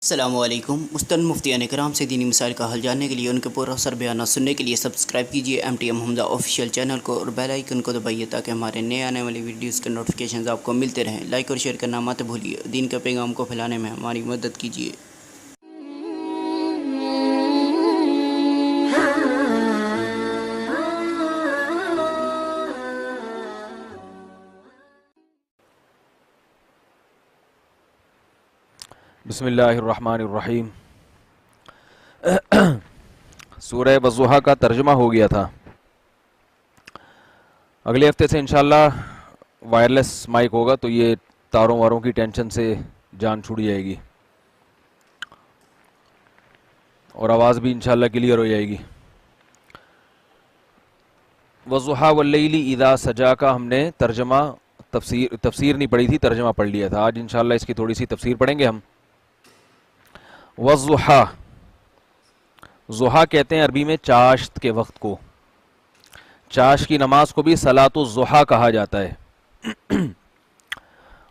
السلام علیکم. مستند مفتیان کرام سے دینی مسائل کا حل جاننے کے لیے ان کے پراسر بیانات سننے کے لیے سبسکرائب کیجیے ایم ٹی ایم حمزہ آفیشیل چینل کو اور بیل آئیکن کو دبائیے تاکہ ہمارے نئے آنے والی ویڈیوز کے نوٹیفیکیشنز آپ کو ملتے رہیں. لائک اور شیئر کرنا مت بھولیے. دین کے پیغام کو پھیلانے میں ہماری مدد کیجیے. بسم اللہ الرحمن الرحیم. سورہ والضحیٰ کا ترجمہ ہو گیا تھا. اگلے ہفتے سے انشاءاللہ وائرلیس مائک ہوگا تو یہ تاروں واروں کی ٹینشن سے جان چھوڑ جائے گی اور آواز بھی انشاءاللہ کلیئر ہو جائے گی. والضحیٰ واللیل اذا سجا کا ہم نے ترجمہ تفسیر نہیں پڑھی تھی، ترجمہ پڑھ لیا تھا. آج انشاءاللہ اس کی تھوڑی سی تفسیر پڑھیں گے ہم. والضحیٰ، ضحیٰ کہتے ہیں عربی میں چاشت کے وقت کو. چاشت کی نماز کو بھی صلاۃ الضحیٰ کہا جاتا ہے.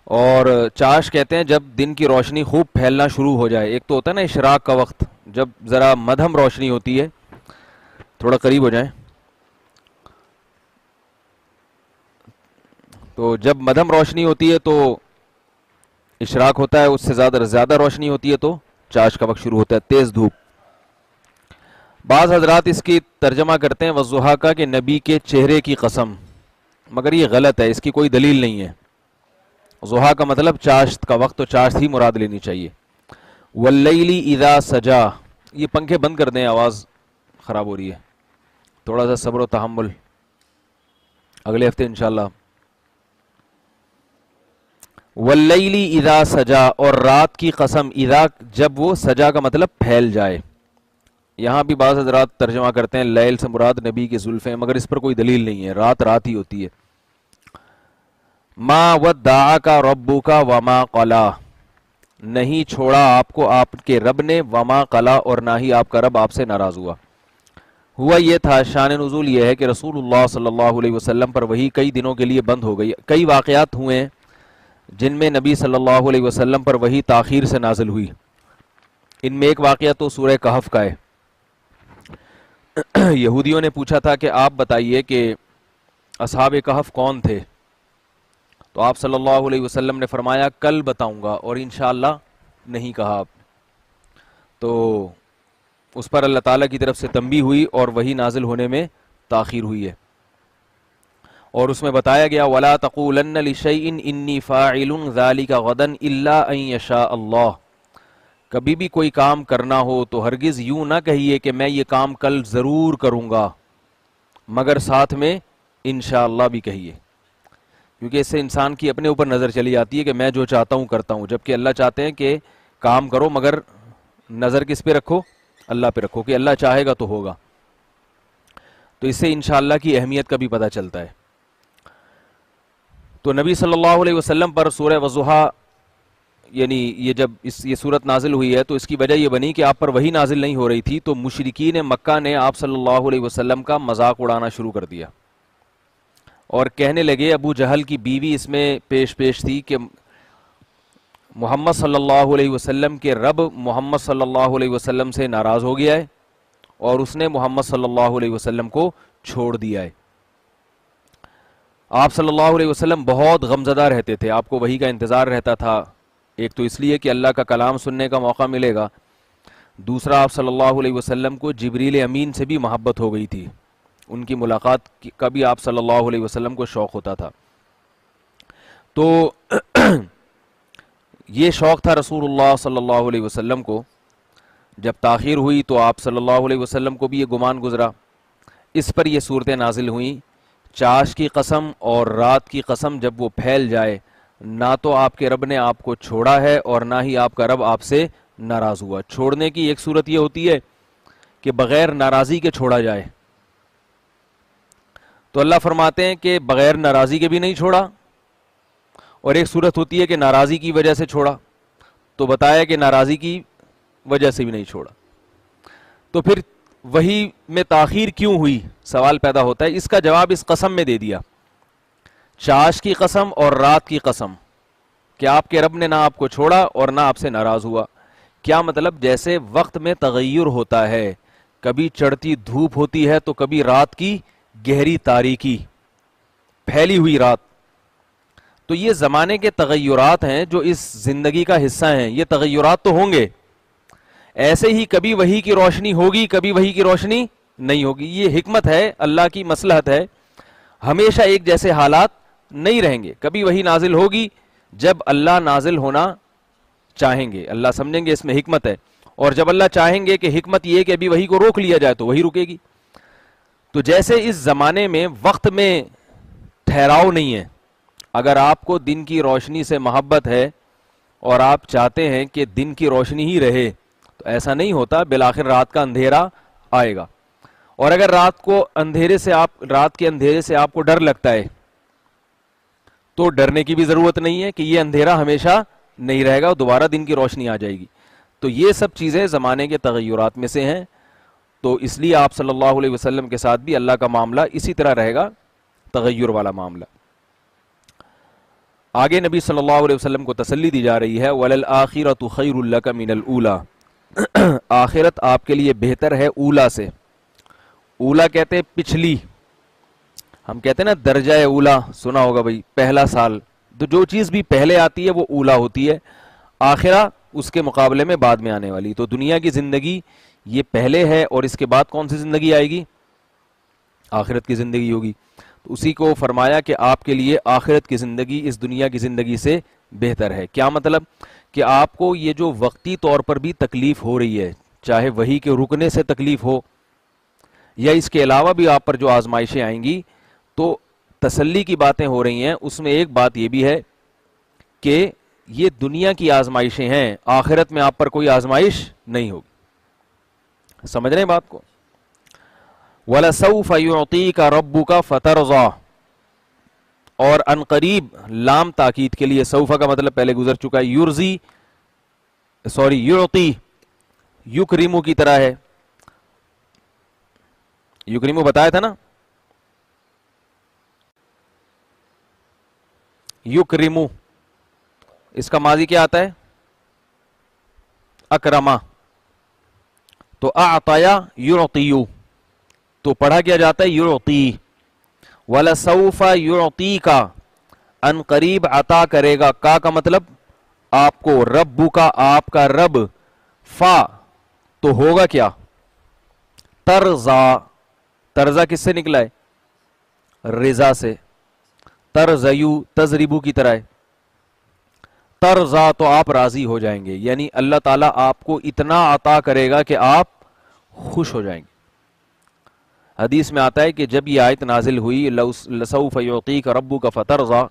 اور چاشت کہتے ہیں جب دن کی روشنی خوب پھیلنا شروع ہو جائے. ایک تو ہوتا ہے نا اشراق کا وقت، جب ذرا مدھم روشنی ہوتی ہے. تھوڑا قریب ہو جائیں. تو جب مدھم روشنی ہوتی ہے تو اشراق ہوتا ہے، اس سے زیادہ روشنی ہوتی ہے تو چاشت کا وقت شروع ہوتا ہے، تیز دھوپ. بعض حضرات اس کی ترجمہ کرتے ہیں والضحیٰ کا کہ نبی کے چہرے کی قسم، مگر یہ غلط ہے، اس کی کوئی دلیل نہیں ہے. ضحیٰ کا مطلب چاشت کا وقت، تو چاشت ہی مراد لینی چاہیے. واللیل اذا سجا، یہ پنکھے بند کر دیں، آواز خراب ہو رہی ہے. تھوڑا سا صبر و تحمل، اگلے ہفتے انشاءاللہ. واللیل اذا سجا، اور رات کی قسم. اذا جب وہ، سجا کا مطلب پھیل جائے. یہاں بھی بعض حضرات ترجمہ کرتے ہیں لیل سے مراد نبی کی زلفیں، مگر اس پر کوئی دلیل نہیں ہے. رات ہی ہوتی ہے. ما ودعک ربک وما قلی، نہیں چھوڑا آپ کو آپ کے رب نے، وما قلی، اور نہ ہی آپ کا رب آپ سے ناراض ہوا. ہوا یہ تھا، شان نزول یہ ہے کہ رسول اللہ صلی اللہ علیہ وسلم پر وحی کئی دنوں کے لیے بند ہو گئی. کئی واقعات ہوئے ہیں جن میں نبی صلی اللہ علیہ وسلم پر وحی تاخیر سے نازل ہوئی. ان میں ایک واقعہ تو سورہ کہف کا ہے. یہودیوں نے پوچھا تھا کہ آپ بتائیے کہ اصحاب کہف کون تھے، تو آپ صلی اللہ علیہ وسلم نے فرمایا کل بتاؤں گا، اور انشاءاللہ نہیں کہا آپ. تو اس پر اللہ تعالیٰ کی طرف سے تنبیہ ہوئی اور وحی نازل ہونے میں تاخیر ہوئی ہے. اور اس میں بتایا گیا وَلَا تَقُولَنَّ لِشَيْءٍ إِنِّي فَاعِلٌ ذَلِكَ غَدًا إِلَّا أَن يَشَاءَ اللَّهُ، کبھی بھی کوئی کام کرنا ہو تو ہرگز یوں نہ کہیے کہ میں یہ کام کل ضرور کروں گا، مگر ساتھ میں انشاءاللہ بھی کہیے. کیونکہ اس سے انسان کی اپنے اوپر نظر چلی جاتی ہے کہ میں جو چاہتا ہوں کرتا ہوں، جبکہ اللہ چاہتے ہیں کہ کام کرو مگر نظر کس پہ رکھو؟ اللہ پہ رکھو، کہ اللہ چاہے گا تو ہوگا. تو اس سے انشاءاللہ کی اہمیت کا بھی پتہ چلتا ہے. تو نبی صلی اللہ علیہ وسلم پر سورہ والضحیٰ، یعنی یہ جب یہ صورت نازل ہوئی ہے تو اس کی وجہ یہ بنی کہ آپ پر وہی نازل نہیں ہو رہی تھی، تو مشرکین مکہ نے آپ صلی اللہ علیہ وسلم کا مذاق اڑانا شروع کر دیا اور کہنے لگے، ابو جہل کی بیوی اس میں پیش تھی کہ محمد صلی اللہ علیہ وسلم کے رب محمد صلی اللہ علیہ وسلم سے ناراض ہو گیا ہے اور اس نے محمد صلی اللہ علیہ وسلم کو چھوڑ دیا ہے. آپ صلی اللہ علیہ وسلم بہت غمزدہ رہتے تھے، آپ کو وحی کا انتظار رہتا تھا. ایک تو اس لیے کہ اللہ کا کلام سننے کا موقع ملے گا، دوسرا آپ صلی اللہ علیہ وسلم کو جبریل امین سے بھی محبت ہو گئی تھی، ان کی ملاقات کا بھی آپ صلی اللہ علیہ وسلم کو شوق ہوتا تھا. تو یہ شوق تھا رسول اللہ صلی اللہ علیہ وسلم کو. جب تاخیر ہوئی تو آپ صلی اللہ علیہ وسلم کو بھی یہ گمان گزرا. اس پر یہ صورتیں نازل ہوئیں، چاشت کی قسم اور رات کی قسم جب وہ پھیل جائے، نہ تو آپ کے رب نے آپ کو چھوڑا ہے اور نہ ہی آپ کا رب آپ سے ناراض ہوا. چھوڑنے کی ایک صورت یہ ہوتی ہے کہ بغیر ناراضی کے چھوڑا جائے، تو اللہ فرماتے ہیں کہ بغیر ناراضی کے بھی نہیں چھوڑا. اور ایک صورت ہوتی ہے کہ ناراضی کی وجہ سے چھوڑا، تو بتایا کہ ناراضی کی وجہ سے بھی نہیں چھوڑا. تو پھر وہی میں تاخیر کیوں ہوئی سوال پیدا ہوتا ہے. اس کا جواب اس قسم میں دے دیا، چاشت کی قسم اور رات کی قسم، کہ آپ کے رب نے نہ آپ کو چھوڑا اور نہ آپ سے ناراض ہوا. کیا مطلب؟ جیسے وقت میں تغیر ہوتا ہے، کبھی چڑھتی دھوپ ہوتی ہے تو کبھی رات کی گہری تاریکی، پھیلی ہوئی رات، تو یہ زمانے کے تغیرات ہیں جو اس زندگی کا حصہ ہیں، یہ تغیرات تو ہوں گے. ایسے ہی کبھی وحی کی روشنی ہوگی، کبھی وحی کی روشنی نہیں ہوگی. یہ حکمت ہے، اللہ کی مصلحت ہے. ہمیشہ ایک جیسے حالات نہیں رہیں گے. کبھی وحی نازل ہوگی جب اللہ نازل ہونا چاہیں گے، اللہ سمجھیں گے اس میں حکمت ہے، اور جب اللہ چاہیں گے کہ حکمت یہ کہ ابھی وحی کو روک لیا جائے تو وہی رکے گی. تو جیسے اس زمانے میں وقت میں ٹھہراؤ نہیں ہے، اگر آپ کو دن کی روشنی سے محبت ہے اور آپ چاہتے ہیں کہ دن کی روشنی ہی رہے تو ایسا نہیں ہوتا، بالآخر رات کا اندھیرا آئے گا. اور اگر رات کے اندھیرے سے آپ کو ڈر لگتا ہے تو ڈرنے کی بھی ضرورت نہیں ہے کہ یہ اندھیرا ہمیشہ نہیں رہے گا، دوبارہ دن کی روشنی آ جائے گی. تو یہ سب چیزیں زمانے کے تغیرات میں سے ہیں. تو اس لیے آپ صلی اللہ علیہ وسلم کے ساتھ بھی اللہ کا معاملہ اسی طرح رہے گا، تغیر والا معاملہ. آگے نبی صلی اللہ علیہ وسلم کو تسلی دی جا رہی ہے، وَلَلْآخِرَةُ خَيْرٌ لَكَ مِنَ الْأُولَى، آخرت آپ کے لیے بہتر ہے اولا سے. اولا کہتے ہیں پچھلی، ہم کہتے ہیں نا درجہ اولا، سنا ہوگا بھائی، پہلا سال. تو جو چیز بھی پہلے آتی ہے وہ اولا ہوتی ہے، آخرہ اس کے مقابلے میں بعد میں آنے والی. تو دنیا کی زندگی یہ پہلے ہے، اور اس کے بعد کون سی زندگی آئے گی؟ آخرت کی زندگی ہوگی. تو اسی کو فرمایا کہ آپ کے لیے آخرت کی زندگی اس دنیا کی زندگی سے بہتر ہے. کیا مطلب؟ کہ آپ کو یہ جو وقتی طور پر بھی تکلیف ہو رہی ہے، چاہے وحی کے رکنے سے تکلیف ہو یا اس کے علاوہ بھی آپ پر جو آزمائشیں آئیں گی، تو تسلی کی باتیں ہو رہی ہیں. اس میں ایک بات یہ بھی ہے کہ یہ دنیا کی آزمائشیں ہیں، آخرت میں آپ پر کوئی آزمائش نہیں ہوگی. سمجھ رہے ہیں بات کو؟ وَلَسَوْفَ يُعْطِيكَ رَبُّكَ فَتَرْضَىٰ، اور ان قریب لام تاکید کے لیے، سوفا کا مطلب پہلے گزر چکا ہے، یعطی یکرمو کی طرح ہے. یکرمو بتایا تھا نا، یکرمو اس کا ماضی کیا آتا ہے؟ اکرما. تو اعطیا یعطیو، تو پڑھا کیا جاتا ہے یعطی. وَلَسَوْفَ يُعْطِيكَ، ان قریب عطا کرے گا. کا مطلب آپ کو، رب کا آپ کا رب، فا تو ہوگا کیا؟ ترزا. ترزا کس سے نکلا ہے؟ رضا سے. ترزیو تزریبو کی طرح ہے. ترزا تو آپ راضی ہو جائیں گے، یعنی اللہ تعالیٰ آپ کو اتنا عطا کرے گا کہ آپ خوش ہو جائیں گے. حدیث میں آتا ہے کہ جب یہ آیت نازل ہوئی، لَسَوْفَ يُعْطِيكَ رَبُّكَ فَتَرْضَىٰ،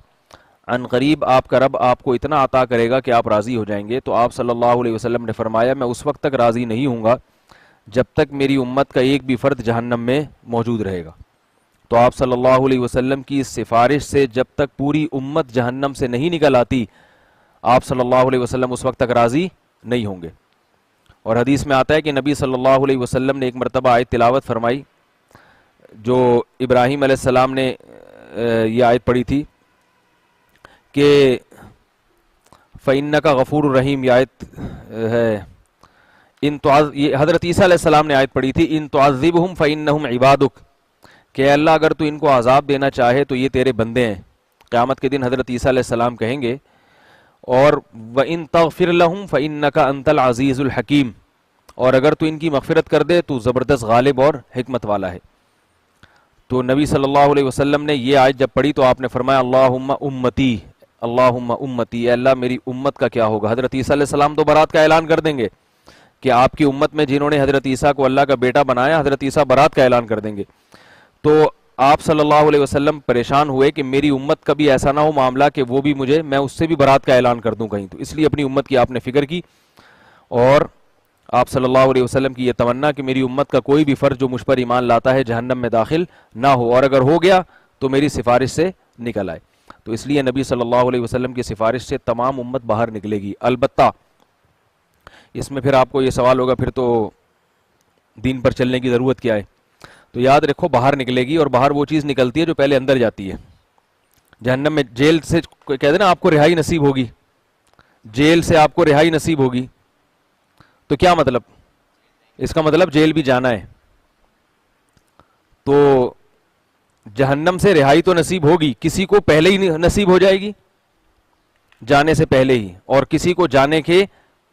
ان قریب آپ کا رب آپ کو اتنا عطا کرے گا کہ آپ راضی ہو جائیں گے. تو آپ صلی اللہ علیہ وسلم نے فرمایا، میں اس وقت تک راضی نہیں ہوں گا جب تک میری امت کا ایک بھی فرد جہنم میں موجود رہے گا. تو آپ صلی اللہ علیہ وسلم کی اس سفارش سے جب تک پوری امت جہنم سے نہیں نکل آتی، آپ صلی اللہ علیہ وسلم اس وقت تک راضی نہیں ہوں گے. اور حدیث میں آتا ہے کہ نبی صلی اللہ علیہ وسلم نے ایک مرتبہ آیت تلاوت فرمائی، جو ابراہیم علیہ السلام نے یہ آیت پڑھی تھی کہ فَإِنَّكَ غَفُورٌ رَحِيمٌ، یہ آیت ہے. یہ حضرت عیسیٰ علیہ السلام نے آیت پڑھی تھی، ان تعذبہم فإنہم عبادک، کہ اللہ اگر تو ان کو عذاب دینا چاہے تو یہ تیرے بندے ہیں. قیامت کے دن حضرت عیسیٰ علیہ السلام کہیں گے، اور وَإِن تَغْفِرْ لَهُمْ فَإِنَّكَ أَنْتَ الْعَزِيزُ الْحَكِيمُ، اور اگر تو ان کی مغفرت کر دے تو زبردست غالب اور حکمت والا ہے. تو نبی صلی اللہ علیہ وسلم نے یہ آیت جب پڑھی تو آپ نے فرمایا، اللہم امتی، اللہم امتی، اے اللہ میری امت کا کیا ہوگا. حضرت عیسیٰ علیہ السلام تو برات کا اعلان کر دیں گے کہ آپ کی امت میں جنہوں نے حضرت عیسیٰ کو اللہ کا بیٹا بنایا، حضرت عیسیٰ برات کا اعلان کر دیں گے. تو آپ صلی اللہ علیہ وسلم پریشان ہوئے کہ میری امت کا بھی ایسا نہ ہو معاملہ کہ وہ بھی میں اس سے بھی برات کا اعلان کر دوں کہیں. تو اس لیے اپنی امت کی آپ نے فکر کی، اور آپ صلی اللہ علیہ وسلم کی یہ تمنا کہ میری امت کا کوئی بھی فرد جو مجھ پر ایمان لاتا ہے جہنم میں داخل نہ ہو، اور اگر ہو گیا تو میری سفارش سے نکل آئے. تو اس لیے نبی صلی اللہ علیہ وسلم کی سفارش سے تمام امت باہر نکلے گی. البتہ اس میں پھر آپ کو یہ سوال ہوگا، پھر تو دین پر چلنے کی ضرورت کیا ہے؟ تو یاد رکھو، باہر نکلے گی، اور باہر وہ چیز نکلتی ہے جو پہلے اندر جاتی ہے. جہنم میں جیل سے کہتے ہیں نا آپ کو رہائی نصیب ہوگی، جیل سے آپ کو رہائی نصیب ہوگی. تو کیا مطلب؟ اس کا مطلب جیل بھی جانا ہے. تو جہنم سے رہائی تو نصیب ہوگی, کسی کو پہلے ہی نصیب ہو جائے گی جانے سے پہلے ہی, اور کسی کو جانے کے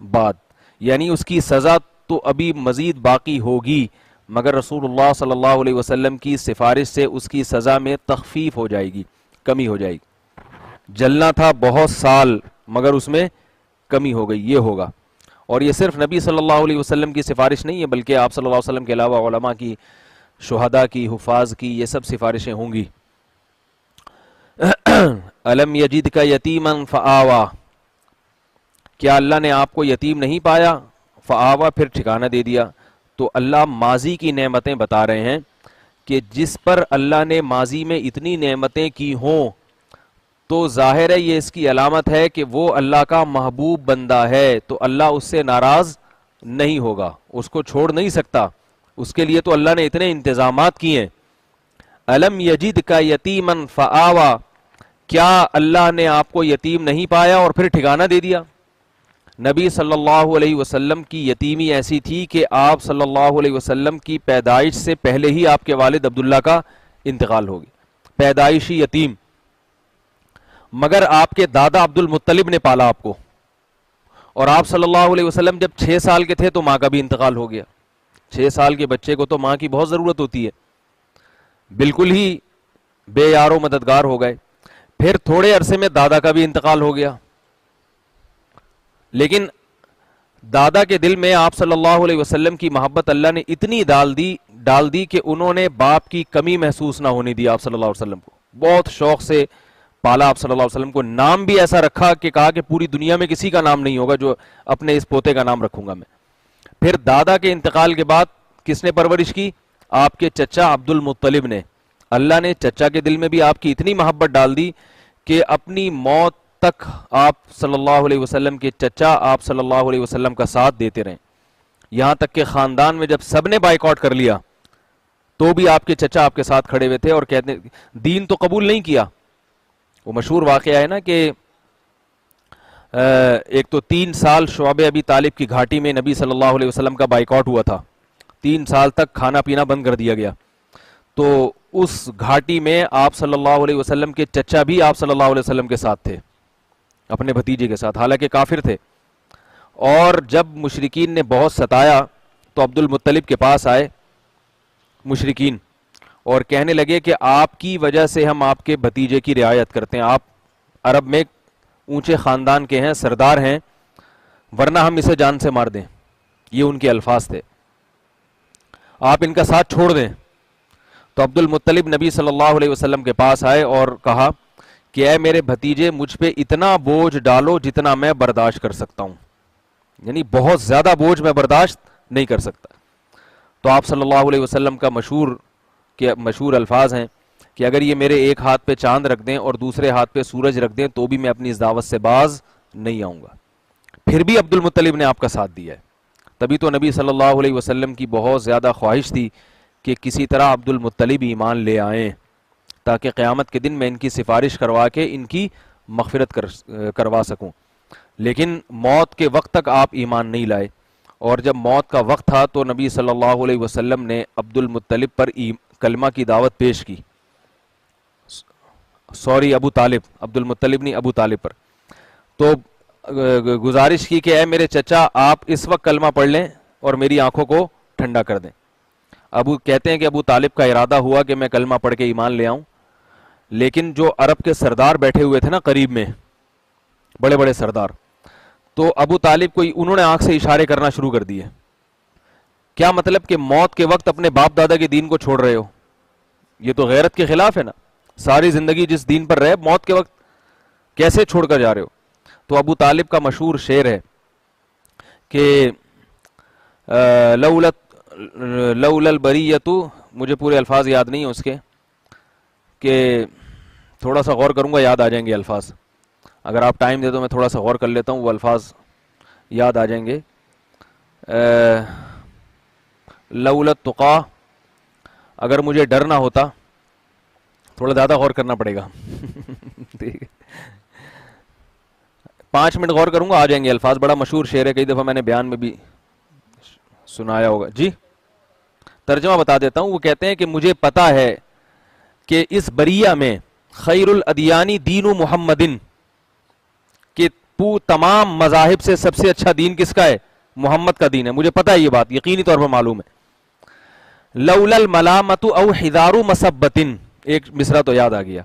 بعد, یعنی اس کی سزا تو ابھی مزید باقی ہوگی, مگر رسول اللہ صلی اللہ علیہ وسلم کی سفارش سے اس کی سزا میں تخفیف ہو جائے گی, کمی ہو جائے گی. جلنا تھا بہت سال مگر اس میں کمی ہو گئی, یہ ہوگا. اور یہ صرف نبی صلی اللہ علیہ وسلم کی سفارش نہیں ہے, بلکہ آپ صلی اللہ علیہ وسلم کے علاوہ علماء کی, شہداء کی, حفاظ کی, یہ سب سفارشیں ہوں گی. الم یجد کا یتیما فآوا, کیا اللہ نے آپ کو یتیم نہیں پایا, فآوا پھر ٹھکانہ دے دیا. تو اللہ ماضی کی نعمتیں بتا رہے ہیں کہ جس پر اللہ نے ماضی میں اتنی نعمتیں کی ہوں تو ظاہر ہے یہ اس کی علامت ہے کہ وہ اللہ کا محبوب بندہ ہے, تو اللہ اس سے ناراض نہیں ہوگا, اس کو چھوڑ نہیں سکتا. اس کے لیے تو اللہ نے اتنے انتظامات کیے ہیں. الم یجد کا یتیما فآوا, کیا اللہ نے آپ کو یتیم نہیں پایا اور پھر ٹھکانہ دے دیا؟ نبی صلی اللہ علیہ وسلم کی یتیمی ایسی تھی کہ آپ صلی اللہ علیہ وسلم کی پیدائش سے پہلے ہی آپ کے والد عبداللہ کا انتقال ہو گیا, پیدائشی یتیم. مگر آپ کے دادا عبد المطلب نے پالا آپ کو, اور آپ صلی اللہ علیہ وسلم جب 6 سال کے تھے تو ماں کا بھی انتقال ہو گیا. 6 سال کے بچے کو تو ماں کی بہت ضرورت ہوتی ہے, بالکل ہی بے یار و مددگار ہو گئے. پھر تھوڑے عرصے میں دادا کا بھی انتقال ہو گیا, لیکن دادا کے دل میں آپ صلی اللہ علیہ وسلم کی محبت اللہ نے اتنی ڈال دی کہ انہوں نے باپ کی کمی محسوس نہ ہونے دی آپ صلی اللہ علیہ وسلم کو. بہت شوق سے پالا آپ صلی اللہ علیہ وسلم کو, نام بھی ایسا رکھا کہ کہا کہ پوری دنیا میں کسی کا نام نہیں ہوگا جو اپنے اس پوتے کا نام رکھوں گا میں. پھر دادا کے انتقال کے بعد کس نے پرورش کی؟ آپ کے چچا عبد المطلب نے. اللہ نے چچا کے دل میں بھی آپ کی اتنی محبت ڈال دی کہ اپنی موت تک آپ صلی اللہ علیہ وسلم کے چچا آپ صلی اللہ علیہ وسلم کا ساتھ دیتے رہے. یہاں تک کہ خاندان میں جب سب نے بائیکاٹ کر لیا تو بھی آپ کے چچا آپ کے ساتھ کھڑے ہوئے تھے, اور کہتے دین تو قبول نہیں کیا. وہ مشہور واقعہ ہے نا کہ ایک تو 3 سال شعب ابی طالب کی گھاٹی میں نبی صلی اللہ علیہ وسلم کا بائیکاٹ ہوا تھا, 3 سال تک کھانا پینا بند کر دیا گیا. تو اس گھاٹی میں آپ صلی اللہ علیہ وسلم کے چچا بھی آپ صلی اللہ علیہ وسلم کے ساتھ تھے, اپنے بھتیجے کے ساتھ, حالانکہ کافر تھے. اور جب مشرکین نے بہت ستایا تو عبد المطلب کے پاس آئے مشرکین اور کہنے لگے کہ آپ کی وجہ سے ہم آپ کے بھتیجے کی رعایت کرتے ہیں, آپ عرب میں اونچے خاندان کے ہیں, سردار ہیں, ورنہ ہم اسے جان سے مار دیں. یہ ان کے الفاظ تھے, آپ ان کا ساتھ چھوڑ دیں. تو عبد المطلب نبی صلی اللہ علیہ وسلم کے پاس آئے اور کہا کہ اے میرے بھتیجے, مجھ پہ اتنا بوجھ ڈالو جتنا میں برداشت کر سکتا ہوں, یعنی بہت زیادہ بوجھ میں برداشت نہیں کر سکتا. تو آپ صلی اللہ علیہ وسلم کا مشہور الفاظ ہیں کہ اگر یہ میرے ایک ہاتھ پہ چاند رکھ دیں اور دوسرے ہاتھ پہ سورج رکھ دیں تو بھی میں اپنی اس دعوت سے باز نہیں آؤں گا. پھر بھی عبد المطلب نے آپ کا ساتھ دیا ہے. تبھی تو نبی صلی اللہ علیہ وسلم کی بہت زیادہ خواہش تھی کہ کسی طرح عبد المطلب ایمان لے آئیں تاکہ قیامت کے دن میں ان کی سفارش کروا کے ان کی مغفرت کروا سکوں. لیکن موت کے وقت تک آپ ایمان نہیں لائے, اور جب موت کا وقت تھا تو نبی صلی اللہ علیہ وسلم نے عبد المطلب پر کلمہ کی دعوت پیش کی, ابو طالب, عبد المطلب نہیں ابو طالب پر. تو گزارش کی کہ اے میرے چچا آپ اس وقت کلمہ پڑھ لیں اور میری آنکھوں کو ٹھنڈا کر دیں. کہتے ہیں کہ ابو طالب کا ارادہ ہوا کہ میں کلمہ پڑھ کے ایمان لے آؤں, لیکن جو عرب کے سردار بیٹھے ہوئے تھے نا قریب میں, بڑے بڑے سردار, تو ابو طالب کو انہوں نے آنکھ سے اشارے کرنا شروع کر دیے. کیا مطلب کہ موت کے وقت اپنے باپ دادا کے دین کو چھوڑ رہے ہو, یہ تو غیرت کے خلاف ہے نا. ساری زندگی جس دین پر رہے, موت کے وقت کیسے چھوڑ کر جا رہے ہو. تو ابو طالب کا مشہور شعر ہے کہ لولا البریۃ, مجھے پورے الفاظ یاد نہیں ہیں اس کے, کہ تھوڑا سا غور کروں گا یاد آ جائیں گے الفاظ. اگر آپ ٹائم دے تو میں تھوڑا سا غور کر لیتا ہوں, وہ الفاظ یاد آ جائیں گے. لولا التقیٰ, اگر مجھے ڈر نہ ہوتا, تھوڑا زیادہ غور کرنا پڑے گا. 5 منٹ غور کروں گا, آ جائیں گے الفاظ. بڑا مشہور شعر ہے, کئی دفعہ میں نے بیان میں بھی سنایا ہوگا جی. ترجمہ بتا دیتا ہوں. وہ کہتے ہیں کہ مجھے پتا ہے کہ اس بریہ میں خیر الادیانی دین محمدن، کہ تمام مذاہب سے سب سے اچھا دین کس کا ہے؟ محمد کا دین ہے. مجھے پتا ہے یہ بات، یقینی طور پر معلوم ہے. لولا الملامت او حذار مسبت، ایک مصرع تو یاد آ گیا.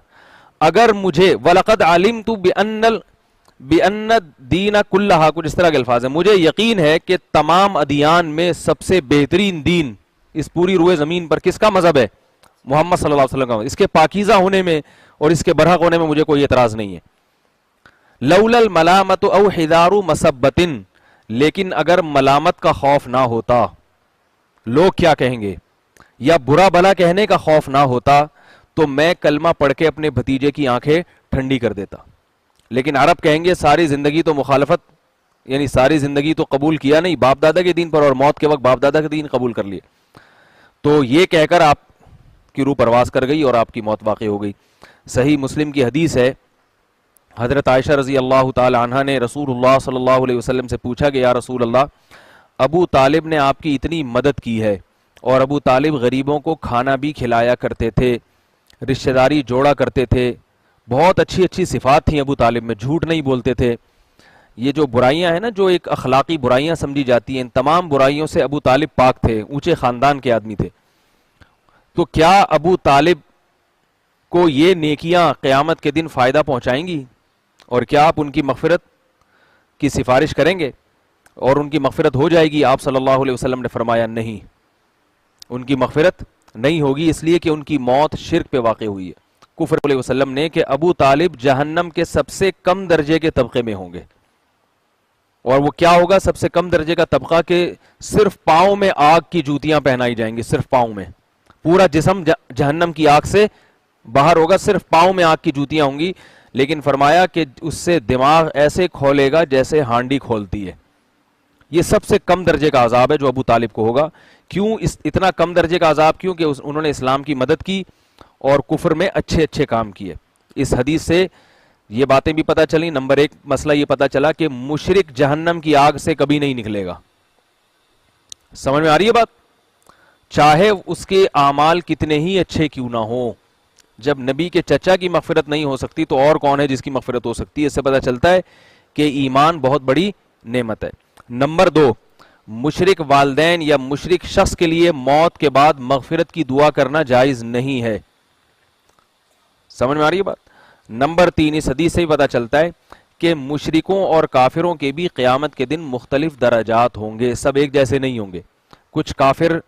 اگر مجھے وَلَقَدْ عَلِمْتُ بِأَنَّ الدِّينَ كُلَّهَا، کچھ اس طرح کے الفاظ ہیں، مجھے یقین ہے کہ تمام ادیان میں سب سے بہترین دین اس پوری روئے زمین پر کس کا مذہب ہے؟ محمد صلی اللہ علیہ وسلم کا. اس کے پاکیزہ ہونے میں اور اس کے برحق ہونے میں مجھے کوئی اعتراض نہیں ہے. لولا الملامت او حذار مسبت، لیکن اگر ملامت کا خوف نہ ہوتا، لوگ کیا کہیں گے، یا برا بھلا کہنے کا خوف نہ ہوتا، تو میں کلمہ پڑھ کے اپنے بھتیجے کی آنکھیں ٹھنڈی کر دیتا. لیکن عرب کہیں گے ساری زندگی تو مخالفت، یعنی ساری زندگی تو قبول کیا نہیں باپ دادا کے دین پر، اور موت کے وقت باپ دادا کے دین قبول کر لیے. تو یہ کہہ کر آپ کی روح پرواز کر گئی اور آپ کی موت واقع ہو گئی. صحیح مسلم کی حدیث ہے، حضرت عائشہ رضی اللہ تعالی عنہ نے رسول اللہ صلی اللہ علیہ وسلم سے پوچھا کہ یا رسول اللہ، ابو طالب نے آپ کی اتنی مدد کی ہے، اور ابو طالب غریبوں کو کھانا بھی کھلایا کرتے تھے، رشتہ داری جوڑا کرتے تھے، بہت اچھی اچھی صفات تھیں ابو طالب میں، جھوٹ نہیں بولتے تھے. یہ جو برائیاں ہیں نا، جو ایک اخلاقی برائیاں سمجھی جاتی ہیں، ان تمام برائیوں سے ابو طالب پاک تھے، اونچے خاندان کے آدمی تھے. تو کیا ابو طالب کو یہ نیکیاں قیامت کے دن فائدہ پہنچائیں گی؟ اور کیا آپ ان کی مغفرت کی سفارش کریں گے اور ان کی مغفرت ہو جائے گی؟ آپ صلی اللہ علیہ وسلم نے فرمایا نہیں، ان کی مغفرت نہیں ہوگی، اس لیے کہ ان کی موت شرک پہ واقع ہوئی ہے. کفر علیہ وسلم نے کہ ابو طالب جہنم کے سب سے کم درجے کے طبقے میں ہوں گے. اور وہ کیا ہوگا سب سے کم درجے کا طبقہ؟ کہ صرف پاؤں میں آگ کی جوتیاں پہنائی جائیں گی، صرف پاؤں میں. پورا جسم جہنم کی آگ سے باہر ہوگا، صرف پاؤں میں آگ کی جوتیاں ہوں گی. لیکن فرمایا کہ اس سے دماغ ایسے کھولے گا جیسے ہانڈی کھولتی ہے. یہ سب سے کم درجے کا عذاب ہے جو ابو طالب کو ہوگا. کیوں اتنا کم درجے کا عذاب؟ کیوں کہ انہوں نے اسلام کی مدد کی اور کفر میں اچھے اچھے کام کیے. اس حدیث سے یہ باتیں بھی پتہ چلی. نمبر ایک مسئلہ یہ پتہ چلا کہ مشرک جہنم کی آگ سے کبھی نہیں نکلے گا. سمجھ میں آ رہی ہے بات؟ چاہے اس کے اعمال کتنے ہی اچھے کیوں نہ ہوں. جب نبی کے چچا کی مغفرت نہیں ہو سکتی تو اور کون ہے جس کی مغفرت ہو سکتی ہے؟ اس سے پتہ چلتا ہے کہ ایمان بہت بڑی نعمت ہے. نمبر دو، مشرک والدین یا مشرک شخص کے لیے موت کے بعد مغفرت کی دعا کرنا جائز نہیں ہے. سمجھ میں آ رہی ہے بات؟ نمبر تین، اس حدیث سے ہی پتہ چلتا ہے کہ مشرکوں اور کافروں کے بھی قیامت کے دن مختلف درجات ہوں گے، سب ایک جیسے نہیں ہوں گے. کچھ کافر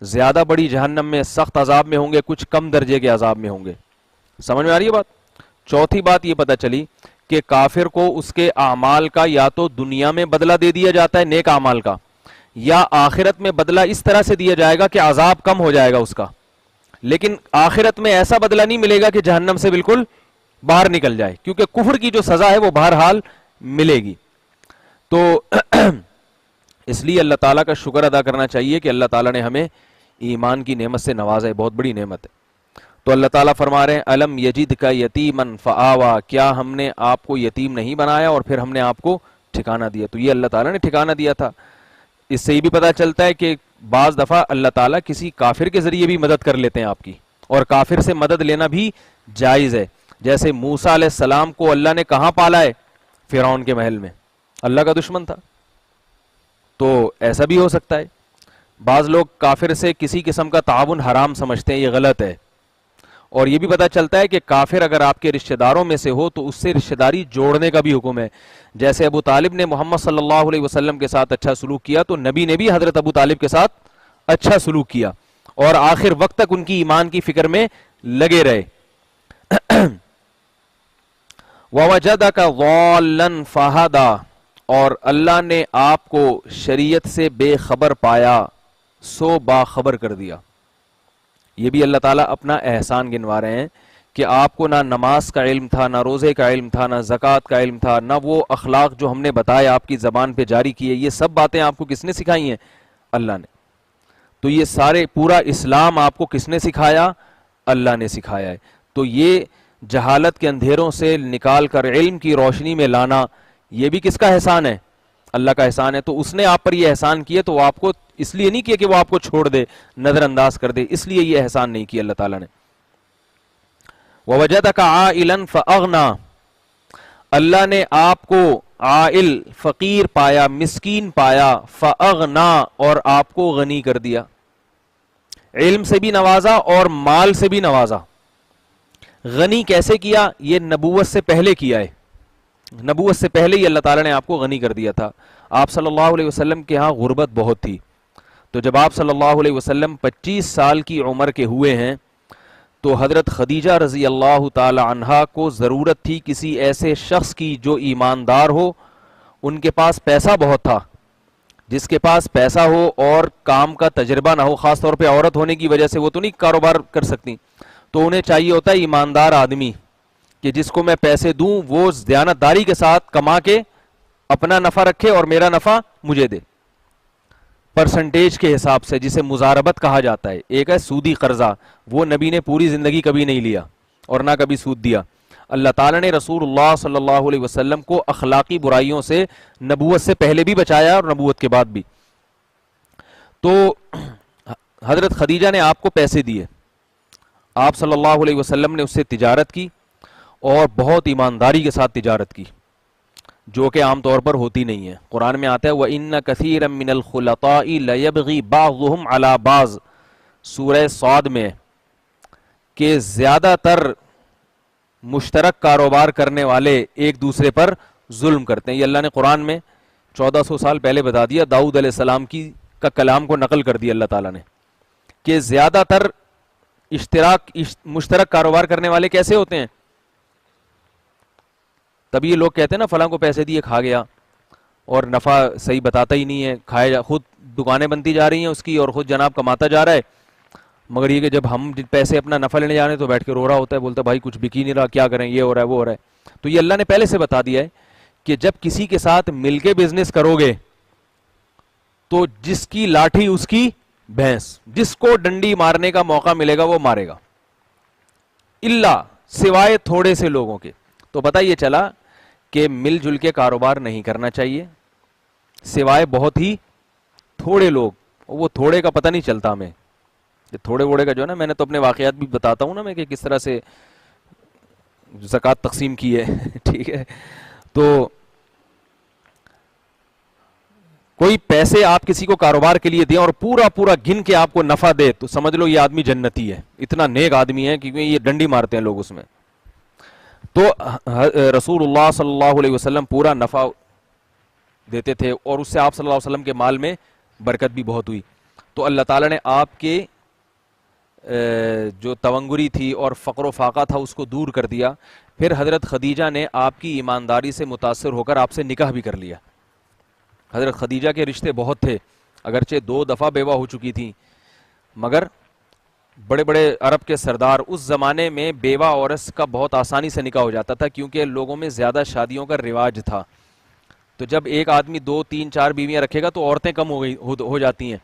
زیادہ بڑی جہنم میں سخت عذاب میں ہوں گے، کچھ کم درجے کے عذاب میں ہوں گے. سمجھ میں آ رہی ہے بات؟ چوتھی بات یہ پتہ چلی کہ کافر کو اس کے اعمال کا یا تو دنیا میں بدلہ دے دیا جاتا ہے نیک اعمال کا، یا آخرت میں بدلہ اس طرح سے دیا جائے گا کہ عذاب کم ہو جائے گا اس کا. لیکن آخرت میں ایسا بدلہ نہیں ملے گا کہ جہنم سے بالکل باہر نکل جائے، کیونکہ کفر کی جو سزا ہے وہ بہرحال ملے گی. تو اس لیے اللہ تعالیٰ کا شکر ادا کرنا چاہیے کہ اللہ تعالیٰ نے ہمیں ایمان کی نعمت سے نوازا ہے، بہت بڑی نعمت ہے. تو اللہ تعالیٰ فرما رہے ہیں الم یجدک یتیمن فآوا، کیا ہم نے آپ کو یتیم نہیں بنایا اور پھر ہم نے آپ کو ٹھکانہ دیا؟ تو یہ اللہ تعالیٰ نے ٹھکانہ دیا تھا. اس سے یہ بھی پتہ چلتا ہے کہ بعض دفعہ اللہ تعالیٰ کسی کافر کے ذریعے بھی مدد کر لیتے ہیں آپ کی، اور کافر سے مدد لینا بھی جائز ہے. جیسے موسیٰ علیہ السلام کو اللہ نے کہاں پالا ہے؟ فرعون کے محل میں. اللہ کا دشمن تھا، تو ایسا بھی ہو سکتا ہے. بعض لوگ کافر سے کسی قسم کا تعاون حرام سمجھتے ہیں، یہ غلط ہے. اور یہ بھی پتہ چلتا ہے کہ کافر اگر آپ کے رشتہ داروں میں سے ہو تو اس سے رشتہ داری جوڑنے کا بھی حکم ہے. جیسے ابو طالب نے محمد صلی اللہ علیہ وسلم کے ساتھ اچھا سلوک کیا تو نبی نے بھی حضرت ابو طالب کے ساتھ اچھا سلوک کیا اور آخر وقت تک ان کی ایمان کی فکر میں لگے رہے. وَوَجَدَكَ ضَالًّا فَهَدَى، اور اللہ نے آپ کو شریعت سے بے خبر پایا سو باخبر کر دیا. یہ بھی اللہ تعالیٰ اپنا احسان گنوا رہے ہیں کہ آپ کو نہ نماز کا علم تھا، نہ روزے کا علم تھا، نہ زکوٰۃ کا علم تھا، نہ وہ اخلاق جو ہم نے بتائے آپ کی زبان پہ جاری کیے. یہ سب باتیں آپ کو کس نے سکھائی ہیں؟ اللہ نے. تو یہ سارے پورا اسلام آپ کو کس نے سکھایا؟ اللہ نے سکھایا ہے. تو یہ جہالت کے اندھیروں سے نکال کر علم کی روشنی میں لانا، یہ بھی کس کا احسان ہے؟ اللہ کا احسان ہے، تو اس نے آپ پر یہ احسان کیا تو وہ آپ کو اس لیے نہیں کیا کہ وہ آپ کو چھوڑ دے، نظر انداز کر دے، اس لیے یہ احسان نہیں کیا اللہ تعالیٰ نے. وَوَجَدَكَ عَائِلًا فَأَغْنَىٰ، اللہ نے آپ کو عائل فقیر پایا، مسکین پایا، فَأَغْنَىٰ اور آپ کو غنی کر دیا. علم سے بھی نوازا اور مال سے بھی نوازا. غنی کیسے کیا؟ یہ نبوت سے پہلے کیا ہے، نبوت سے پہلے ہی اللہ تعالیٰ نے آپ کو غنی کر دیا تھا. آپ صلی اللہ علیہ وسلم کے ہاں غربت بہت تھی، تو جب آپ صلی اللہ علیہ وسلم 25 سال کی عمر کے ہوئے ہیں تو حضرت خدیجہ رضی اللہ تعالی عنہا کو ضرورت تھی کسی ایسے شخص کی جو ایماندار ہو. ان کے پاس پیسہ بہت تھا، جس کے پاس پیسہ ہو اور کام کا تجربہ نہ ہو، خاص طور پہ عورت ہونے کی وجہ سے وہ تو نہیں کاروبار کر سکتی، تو انہیں چاہیے ہوتا ہے ایماندار آدمی کہ جس کو میں پیسے دوں وہ دیانت داری کے ساتھ کما کے اپنا نفع رکھے اور میرا نفع مجھے دے، پرسنٹیج کے حساب سے، جسے مزاربت کہا جاتا ہے. ایک ہے سودی قرضہ، وہ نبی نے پوری زندگی کبھی نہیں لیا اور نہ کبھی سود دیا. اللہ تعالیٰ نے رسول اللہ صلی اللہ علیہ وسلم کو اخلاقی برائیوں سے نبوت سے پہلے بھی بچایا اور نبوت کے بعد بھی. تو حضرت خدیجہ نے آپ کو پیسے دیے، آپ صلی اللہ علیہ وسلم نے اس سے تجارت کی اور بہت ایمانداری کے ساتھ تجارت کی، جو کہ عام طور پر ہوتی نہیں ہے. قرآن میں آتا ہے وَإِنَّ كَثِيرًا مِّنَ الْخُلَطَاءِ لَيَبْغِي بَعْضُهُمْ عَلَى بَعْضٍ، سورہ صاد میں، کہ زیادہ تر مشترک کاروبار کرنے والے ایک دوسرے پر ظلم کرتے ہیں. یہ اللہ نے قرآن میں 1400 سال پہلے بتا دیا، داؤد علیہ السلام کا کلام کو نقل کر دیا اللہ تعالیٰ نے، کہ زیادہ تر مشترک کاروبار کرنے والے کیسے ہوتے ہیں. تب یہ لوگ کہتے ہیں نا فلاں کو پیسے دیے کھا گیا، اور نفع صحیح بتاتا ہی نہیں ہے، کھائے خود دکانیں بنتی جا رہی ہیں اس کی اور خود جناب کماتا جا رہا ہے، مگر یہ کہ جب ہم پیسے اپنا نفع لینے جا رہے ہیں تو بیٹھ کے رو رہا ہوتا ہے، بولتا ہے بھائی کچھ بک ہی نہیں رہا، کیا کریں، یہ ہو رہا ہے وہ ہو رہا ہے. تو یہ اللہ نے پہلے سے بتا دیا ہے کہ جب کسی کے ساتھ مل کے بزنس کرو گے تو جس کی لاٹھی اس کی بھینس، جس کو ڈنڈی مارنے کا موقع ملے گا وہ مارے گا، اللہ سوائے تھوڑے سے لوگوں کے. تو پتہ یہ چلا کہ مل جل کے کاروبار نہیں کرنا چاہیے، سوائے بہت ہی تھوڑے لوگ، وہ تھوڑے کا پتہ نہیں چلتا ہمیں، تھوڑے ووڑے کا جو ہے نا، میں نے تو اپنے واقعات بھی بتاتا ہوں نا میں کہ کس طرح سے زکوٰۃ تقسیم کی ہے ٹھیک ہے. تو کوئی پیسے آپ کسی کو کاروبار کے لیے دیں اور پورا پورا گن کے آپ کو نفع دے تو سمجھ لو یہ آدمی جنتی ہے، اتنا نیک آدمی ہے کیونکہ یہ ڈنڈی مارتے ہیں لوگ اس میں. تو رسول اللہ صلی اللہ علیہ وسلم پورا نفع دیتے تھے اور اس سے آپ صلی اللہ علیہ وسلم کے مال میں برکت بھی بہت ہوئی. تو اللہ تعالیٰ نے آپ کے جو تونگری تھی اور فقر و فاقہ تھا اس کو دور کر دیا. پھر حضرت خدیجہ نے آپ کی ایمانداری سے متاثر ہو کر آپ سے نکاح بھی کر لیا. حضرت خدیجہ کے رشتے بہت تھے، اگرچہ 2 دفعہ بیوہ ہو چکی تھیں، مگر بڑے بڑے عرب کے سردار اس زمانے میں بیوہ عورت کا بہت آسانی سے نکاح ہو جاتا تھا کیونکہ لوگوں میں زیادہ شادیوں کا رواج تھا. تو جب ایک آدمی 2 3 4 بیویاں رکھے گا تو عورتیں کم ہو جاتی ہیں،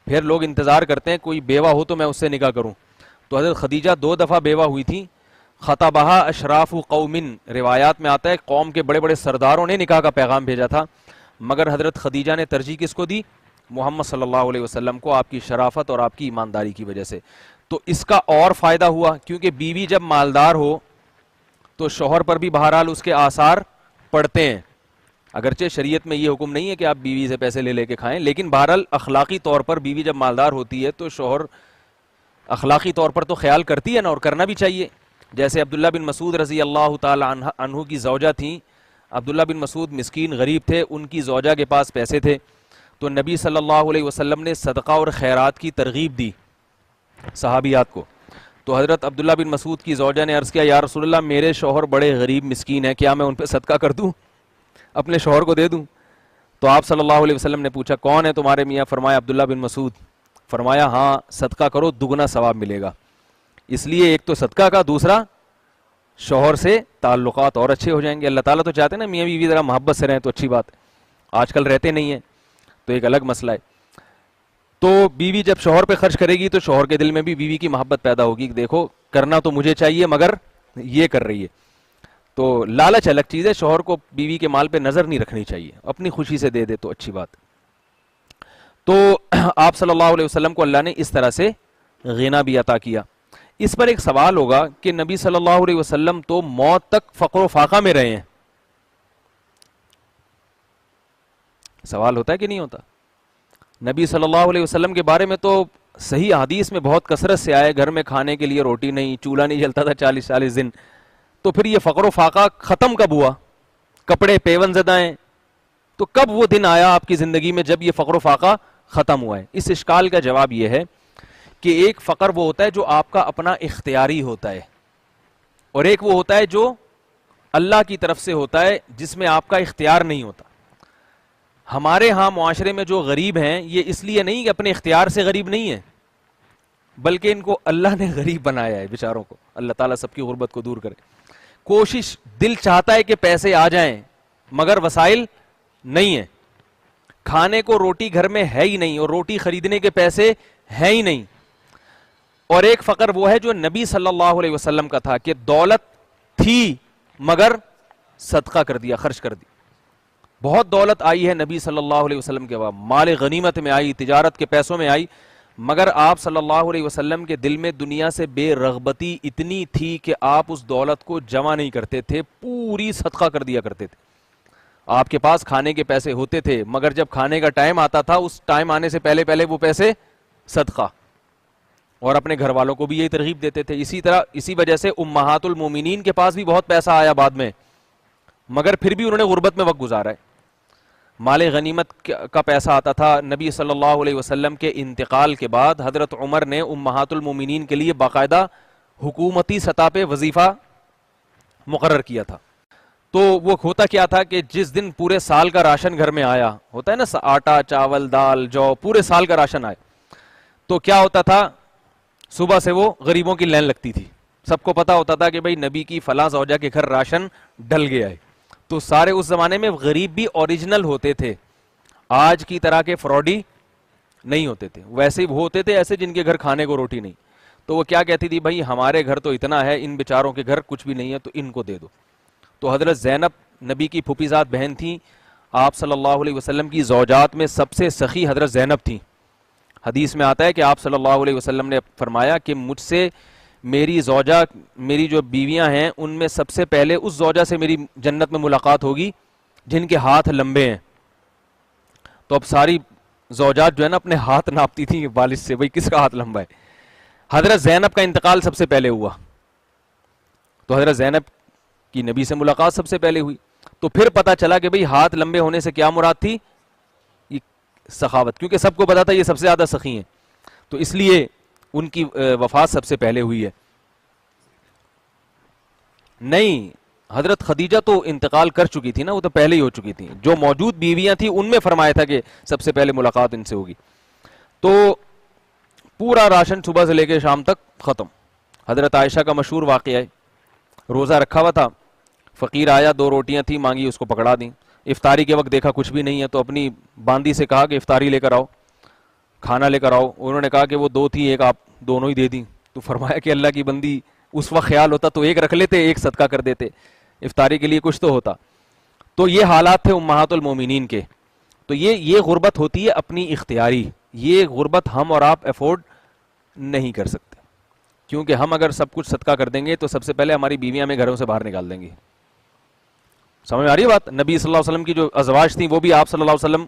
پھر لوگ انتظار کرتے ہیں کوئی بیوہ ہو تو میں اس سے نکاح کروں. تو حضرت خدیجہ 2 دفعہ بیوہ ہوئی تھیں. خطبہا اشراف قوم، روایات میں آتا ہے قوم کے بڑے بڑے سرداروں نے نکاح کا پیغام بھیجا تھا، مگر حضرت خدیجہ نے ترجیح کس کو دی؟ محمد صلی اللہ علیہ وسلم کو، آپ کی شرافت اور آپ کی ایمانداری کی وجہ سے. تو اس کا اور فائدہ ہوا کیونکہ بیوی جب مالدار ہو تو شوہر پر بھی بہرحال اس کے آثار پڑتے ہیں. اگرچہ شریعت میں یہ حکم نہیں ہے کہ آپ بیوی سے پیسے لے کے کھائیں، لیکن بہرحال اخلاقی طور پر بیوی جب مالدار ہوتی ہے تو شوہر اخلاقی طور پر تو خیال کرتی ہے نا، اور کرنا بھی چاہیے. جیسے عبداللہ بن مسعود رضی اللہ تعالی عنہ کی زوجہ تھیں. عبداللہ بن مسعود مسکین غریب تھے، ان کی زوجہ کے پاس پیسے تھے، تو نبی صلی اللہ علیہ وسلم نے صدقہ اور خیرات کی ترغیب دی صحابیات کو. تو حضرت عبداللہ بن مسعود کی زوجہ نے عرض کیا یا رسول اللہ میرے شوہر بڑے غریب مسکین ہیں، کیا میں ان پہ صدقہ کر دوں، اپنے شوہر کو دے دوں؟ تو آپ صلی اللہ علیہ وسلم نے پوچھا کون ہے تمہارے میاں؟ فرمایا عبداللہ بن مسعود. فرمایا ہاں صدقہ کرو، دگنا ثواب ملے گا. اس لیے ایک تو صدقہ کا، دوسرا شوہر سے تعلقات اور اچھے ہو جائیں گے. اللہ تعالیٰ تو چاہتے ہیں نا میاں بیوی ذرا محبت سے رہیں تو اچھی بات ہے، آج کل رہتے نہیں ہیں تو ایک الگ مسئلہ ہے. تو بیوی جب شوہر پہ خرچ کرے گی تو شوہر کے دل میں بھی بیوی کی محبت پیدا ہوگی کہ دیکھو کرنا تو مجھے چاہیے مگر یہ کر رہی ہے. تو لالچ الگ چیز ہے، شوہر کو بیوی کے مال پہ نظر نہیں رکھنی چاہیے، اپنی خوشی سے دے دے تو اچھی بات. تو آپ صلی اللہ علیہ وسلم کو اللہ نے اس طرح سے غنا بھی عطا کیا. اس پر ایک سوال ہوگا کہ نبی صلی اللہ علیہ وسلم تو موت تک فقر و فاقہ میں رہے ہیں. سوال ہوتا ہے کہ نہیں ہوتا؟ نبی صلی اللہ علیہ وسلم کے بارے میں تو صحیح حدیث میں بہت کثرت سے آئے، گھر میں کھانے کے لیے روٹی نہیں، چولہا نہیں جلتا تھا 40 دن. تو پھر یہ فقر و فاقہ ختم کب ہوا؟ کپڑے پیون زدہ ہیں، تو کب وہ دن آیا آپ کی زندگی میں جب یہ فقر و فاقہ ختم ہوا ہے؟ اس اشکال کا جواب یہ ہے کہ ایک فقر وہ ہوتا ہے جو آپ کا اپنا اختیاری ہوتا ہے، اور ایک وہ ہوتا ہے جو اللہ کی طرف سے ہوتا ہے جس میں آپ کا اختیار نہیں ہوتا. ہمارے ہاں معاشرے میں جو غریب ہیں یہ اس لیے نہیں کہ اپنے اختیار سے غریب نہیں ہیں، بلکہ ان کو اللہ نے غریب بنایا ہے بیچاروں کو. اللہ تعالیٰ سب کی غربت کو دور کرے. کوشش، دل چاہتا ہے کہ پیسے آ جائیں مگر وسائل نہیں ہیں. کھانے کو روٹی گھر میں ہے ہی نہیں اور روٹی خریدنے کے پیسے ہیں ہی نہیں. اور ایک فقر وہ ہے جو نبی صلی اللہ علیہ وسلم کا تھا کہ دولت تھی مگر صدقہ کر دیا، خرچ کر دی. بہت دولت آئی ہے نبی صلی اللہ علیہ وسلم کے بعد، مال غنیمت میں آئی، تجارت کے پیسوں میں آئی، مگر آپ صلی اللہ علیہ وسلم کے دل میں دنیا سے بے رغبتی اتنی تھی کہ آپ اس دولت کو جمع نہیں کرتے تھے، پوری صدقہ کر دیا کرتے تھے. آپ کے پاس کھانے کے پیسے ہوتے تھے مگر جب کھانے کا ٹائم آتا تھا اس ٹائم آنے سے پہلے وہ پیسے صدقہ، اور اپنے گھر والوں کو بھی یہی ترغیب دیتے تھے. اسی طرح اسی وجہ سے امہات المومنین کے پاس بھی بہت پیسہ آیا بعد میں، مگر پھر بھی انہوں نے غربت میں وقت گزارا ہے. مال غنیمت کا پیسہ آتا تھا. نبی صلی اللہ علیہ وسلم کے انتقال کے بعد حضرت عمر نے امہات المومنین کے لیے باقاعدہ حکومتی سطح پہ وظیفہ مقرر کیا تھا. تو وہ ہوتا کیا تھا کہ جس دن پورے سال کا راشن گھر میں آیا ہوتا ہے نا، آٹا چاول دال جو پورے سال کا راشن آئے، تو کیا ہوتا تھا، صبح سے وہ غریبوں کی لائن لگتی تھی. سب کو پتا ہوتا تھا کہ بھئی نبی کی فلاں زوجہ کے گھر راشن ڈل گیا ہے. تو سارے اس زمانے میں غریب بھی اوریجنل ہوتے تھے، آج کی طرح کے فراڈی نہیں ہوتے تھے. ویسے وہ ہوتے تھے ایسے جن کے گھر کھانے کو روٹی نہیں. تو وہ کیا کہتی تھی، بھائی ہمارے گھر تو اتنا ہے، ان بیچاروں کے گھر کچھ بھی نہیں ہے تو ان کو دے دو. تو حضرت زینب نبی کی پھوپھی زاد بہن تھیں. آپ صلی اللہ علیہ وسلم کی زوجات میں سب سے سخی حضرت زینب تھیں. حدیث میں آتا ہے کہ آپ صلی اللہ علیہ وسلم نے فرمایا کہ مجھ سے میری زوجہ، میری جو بیویاں ہیں ان میں سب سے پہلے اس زوجہ سے میری جنت میں ملاقات ہوگی جن کے ہاتھ لمبے ہیں. تو اب ساری زوجات جو ہے نا اپنے ہاتھ ناپتی تھیں والد سے، بھئی کس کا ہاتھ لمبا ہے. حضرت زینب کا انتقال سب سے پہلے ہوا، تو حضرت زینب کی نبی سے ملاقات سب سے پہلے ہوئی. تو پھر پتا چلا کہ بھئی ہاتھ لمبے ہونے سے کیا مراد تھی، یہ سخاوت، کیونکہ سب کو پتا تھا یہ سب سے زیادہ سخی ہیں، تو اس لیے ان کی وفات سب سے پہلے ہوئی ہے. نہیں، حضرت خدیجہ تو انتقال کر چکی تھی نا، وہ تو پہلے ہی ہو چکی تھی. جو موجود بیویاں تھیں ان میں فرمایا تھا کہ سب سے پہلے ملاقات ان سے ہوگی. تو پورا راشن صبح سے لے کے شام تک ختم. حضرت عائشہ کا مشہور واقعہ ہے، روزہ رکھا ہوا تھا، فقیر آیا، 2 روٹیاں تھیں، مانگی، اس کو پکڑا دیں. افطاری کے وقت دیکھا کچھ بھی نہیں ہے تو اپنی باندی سے کہا کہ افطاری لے کر آؤ، کھانا لے کر آؤ. انہوں نے کہا کہ وہ 2 تھی، ایک آپ دونوں ہی دے دیں. تو فرمایا کہ اللہ کی بندی، اس وقت خیال ہوتا تو ایک رکھ لیتے، ایک صدقہ کر دیتے، افطاری کے لیے کچھ تو ہوتا. تو یہ حالات تھے امہات المومنین کے. تو یہ غربت ہوتی ہے اپنی اختیاری. یہ غربت ہم اور آپ افورڈ نہیں کر سکتے، کیونکہ ہم اگر سب کچھ صدقہ کر دیں گے تو سب سے پہلے ہماری بیویاں ہمیں گھروں سے باہر نکال دیں گی. سمجھ میں آ رہی ہے بات؟ نبی صلی اللہ علیہ وسلم کی جو ازواج تھیں وہ بھی آپ صلی اللہ علیہ وسلم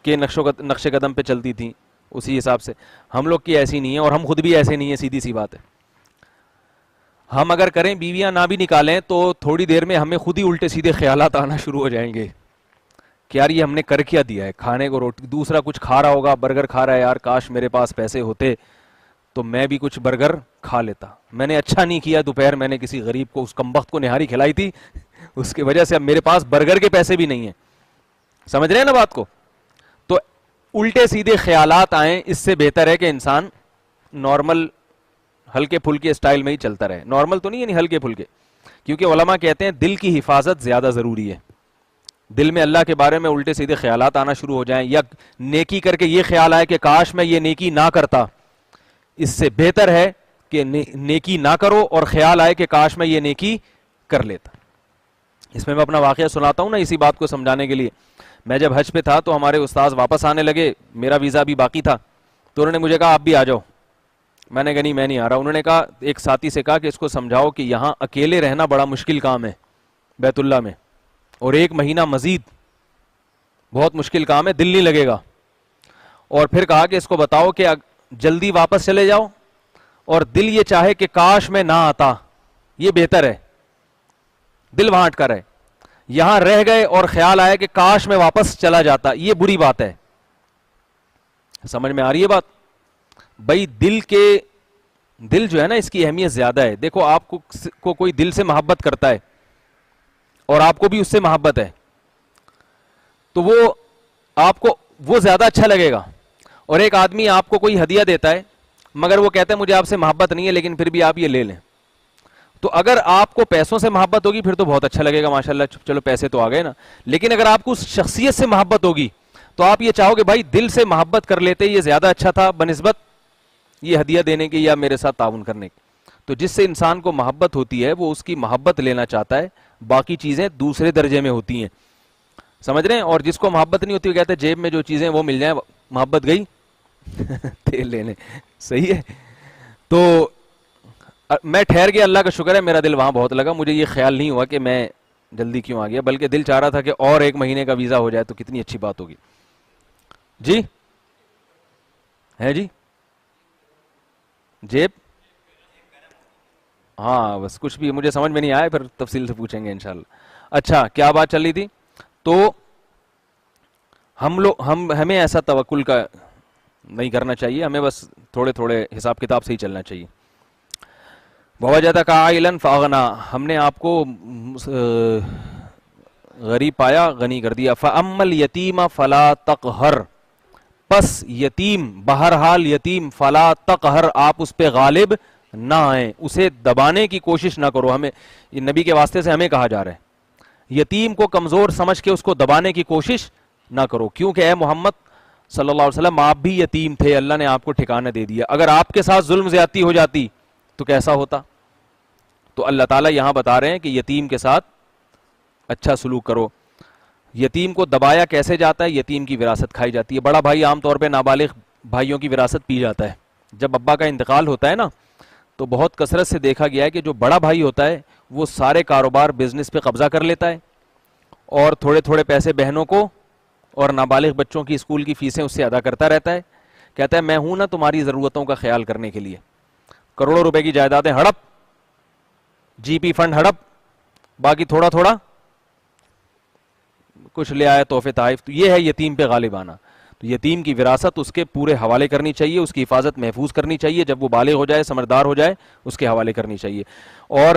کے نقش قدم پہ چلتی تھیں اسی حساب سے. ہم لوگ کی ایسی نہیں ہے اور ہم خود بھی ایسے نہیں ہیں، سیدھی سی بات ہے. ہم اگر کریں بیویاں نہ بھی نکالیں تو تھوڑی دیر میں ہمیں خود ہی الٹے سیدھے خیالات آنا شروع ہو جائیں گے کہ یار یہ ہم نے کر کیا دیا ہے. کھانے کو روٹی، دوسرا کچھ کھا رہا ہوگا، برگر کھا رہا ہے، یار کاش میرے پاس پیسے ہوتے تو میں بھی کچھ برگر کھا لیتا. میں نے اچھا نہیں کیا، دوپہر میں نے کسی غریب کو، اس کمبخت کو نہاری کھلائی تھی، اس کی وجہ سے اب میرے پاس برگر کے پیسے بھی نہیں ہیں. سمجھ رہے ہیں نا بات کو؟ تو الٹے سیدھے خیالات آئیں، اس سے بہتر ہے کہ انسان نارمل ہلکے پھلکے سٹائل میں ہی چلتا رہے. نارمل تو نہیں یعنی ہلکے پھلکے، کیونکہ علماء کہتے ہیں دل کی حفاظت زیادہ ضروری ہے. دل میں اللہ کے بارے میں الٹے سیدھے خیالات آنا شروع ہو جائیں، یا نیکی کر کے یہ خیال آئے کہ کاش میں یہ نیکی نہ کرتا، اس سے بہتر ہے کہ نیکی نہ کرو اور خیال آئے کہ کاش میں یہ نیکی کر لیتا. اس میں اپنا واقعہ سناتا ہوں نا اسی بات کو سمجھانے کے لیے. میں جب حج پہ تھا تو ہمارے استاذ واپس آنے لگے, میرا ویزا بھی باقی تھا, تو انہوں نے مجھے کہا آپ بھی آ جاؤ. میں نے کہا نہیں میں نہیں آ رہا. انہوں نے کہا, ایک ساتھی سے کہا کہ اس کو سمجھاؤ کہ یہاں اکیلے رہنا بڑا مشکل کام ہے بیت اللہ میں, اور 1 مہینہ مزید بہت مشکل کام ہے, دل نہیں لگے گا. اور پھر کہا کہ اس کو بتاؤ کہ جلدی واپس چلے جاؤ, اور دل یہ چاہے کہ کاش میں نہ آتا, یہ بہتر ہے. دل وہاں اٹکا رہے, یہاں رہ گئے اور خیال آیا کہ کاش میں واپس چلا جاتا, یہ بری بات ہے. سمجھ میں آ رہی ہے بات؟ بھائی دل جو ہے نا اس کی اہمیت زیادہ ہے. دیکھو آپ کو کوئی دل سے محبت کرتا ہے اور آپ کو بھی اس سے محبت ہے, تو وہ آپ کو وہ زیادہ اچھا لگے گا. اور ایک آدمی آپ کو کوئی ہدیہ دیتا ہے مگر وہ کہتا ہے مجھے آپ سے محبت نہیں ہے لیکن پھر بھی آپ یہ لے لیں, تو اگر آپ کو پیسوں سے محبت ہوگی پھر تو بہت اچھا لگے گا, ماشاءاللہ چلو پیسے تو آ گئے نا. لیکن اگر آپ کو اس شخصیت سے محبت ہوگی تو آپ یہ چاہو گے بھائی دل سے محبت کر لیتے, یہ زیادہ اچھا تھا بنسبت یہ ہدیہ دینے کی یا میرے ساتھ تعاون کرنے کی. تو جس سے انسان کو محبت ہوتی ہے وہ اس کی محبت لینا چاہتا ہے, باقی چیزیں دوسرے درجے میں ہوتی ہیں, سمجھ رہے ہیں. اور جس کو محبت نہیں ہوتی وہ کہتے ہیں جیب میں جو چیزیں وہ مل جائیں, محبت گئی تیل لینے. صحیح ہے. تو میں ٹھہر گیا, اللہ کا شکر ہے میرا دل وہاں بہت لگا. مجھے یہ خیال نہیں ہوا کہ میں جلدی کیوں آ گیا, بلکہ دل چاہ رہا تھا کہ اور 1 مہینے کا ویزا ہو جائے تو کتنی اچھی بات ہوگی. جی ہے جی جیب, ہاں بس کچھ بھی مجھے سمجھ میں نہیں آیا, پھر تفصیل سے پوچھیں گے انشاءاللہ. اچھا کیا بات چل رہی تھی؟ تو ہمیں ایسا توکل کا نہیں کرنا چاہیے, ہمیں بس تھوڑے تھوڑے حساب کتاب سے ہی چلنا چاہیے. وَوَجَدَكَ عَائِلًا فَأَغْنَىٰ, ہم نے آپ کو غریب پایا غنی کر دیا. فَأَمَّا الْيَتِيمَ فَلَا تَقْهَرْ, پس یتیم بہرحال یتیم, فَلَا تَقْهَرْ, آپ اس پہ غالب نہ آئیں, اسے دبانے کی کوشش نہ کرو. ہمیں یہ نبی کے واسطے سے ہمیں کہا جا رہا ہے یتیم کو کمزور سمجھ کے اس کو دبانے کی کوشش نہ کرو, کیونکہ اے محمد صلی اللہ علیہ وسلم آپ بھی یتیم تھے, اللہ نے آپ کو ٹھکانہ دے دیا. اگر آپ کے ساتھ ظلم زیادتی ہو جاتی تو کیسا ہوتا؟ تو اللہ تعالیٰ یہاں بتا رہے ہیں کہ یتیم کے ساتھ اچھا سلوک کرو. یتیم کو دبایا کیسے جاتا ہے؟ یتیم کی وراثت کھائی جاتی ہے. بڑا بھائی عام طور پہ نابالغ بھائیوں کی وراثت پی جاتا ہے. جب ابا کا انتقال ہوتا ہے نا تو بہت کثرت سے دیکھا گیا ہے کہ جو بڑا بھائی ہوتا ہے وہ سارے کاروبار بزنس پہ قبضہ کر لیتا ہے, اور تھوڑے تھوڑے پیسے بہنوں کو اور نابالغ بچوں کی اسکول کی فیسیں اس سے ادا کرتا رہتا ہے. کہتا ہے میں ہوں نا تمہاری ضرورتوں کا خیال کرنے کے لیے. کروڑوں روپے کی جائیدادیں ہڑپ, جی پی فنڈ ہڑپ, باقی تھوڑا تھوڑا کچھ لے آیا تحفے تحائف. تو یہ ہے یتیم پہ غالب آنا. تو یتیم کی وراثت اس کے پورے حوالے کرنی چاہیے, اس کی حفاظت محفوظ کرنی چاہیے. جب وہ بالغ ہو جائے سمجھدار ہو جائے اس کے حوالے کرنی چاہیے. اور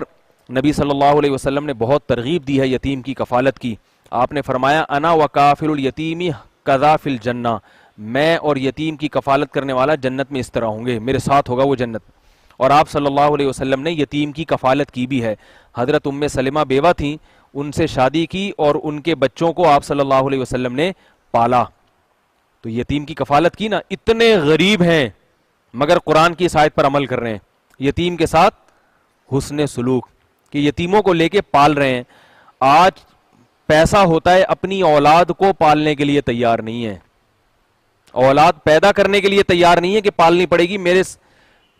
نبی صلی اللہ علیہ وسلم نے بہت ترغیب دی ہے یتیم کی کفالت کی. آپ نے فرمایا انا وکافل الیتیم کذا فی الجنہ, میں اور یتیم کی کفالت کرنے والا جنت میں اس طرح ہوں گے, میرے ساتھ ہوگا وہ جنت. اور آپ صلی اللہ علیہ وسلم نے یتیم کی کفالت کی بھی ہے. حضرت ام سلمہ بیوہ تھیں, ان سے شادی کی اور ان کے بچوں کو آپ صلی اللہ علیہ وسلم نے پالا. تو یتیم کی کفالت کی نا. اتنے غریب ہیں مگر قرآن کی اس آیت پر عمل کر رہے ہیں, یتیم کے ساتھ حسن سلوک, کہ یتیموں کو لے کے پال رہے ہیں. آج پیسہ ہوتا ہے, اپنی اولاد کو پالنے کے لیے تیار نہیں ہے, اولاد پیدا کرنے کے لیے تیار نہیں ہے کہ پالنی پڑے گی,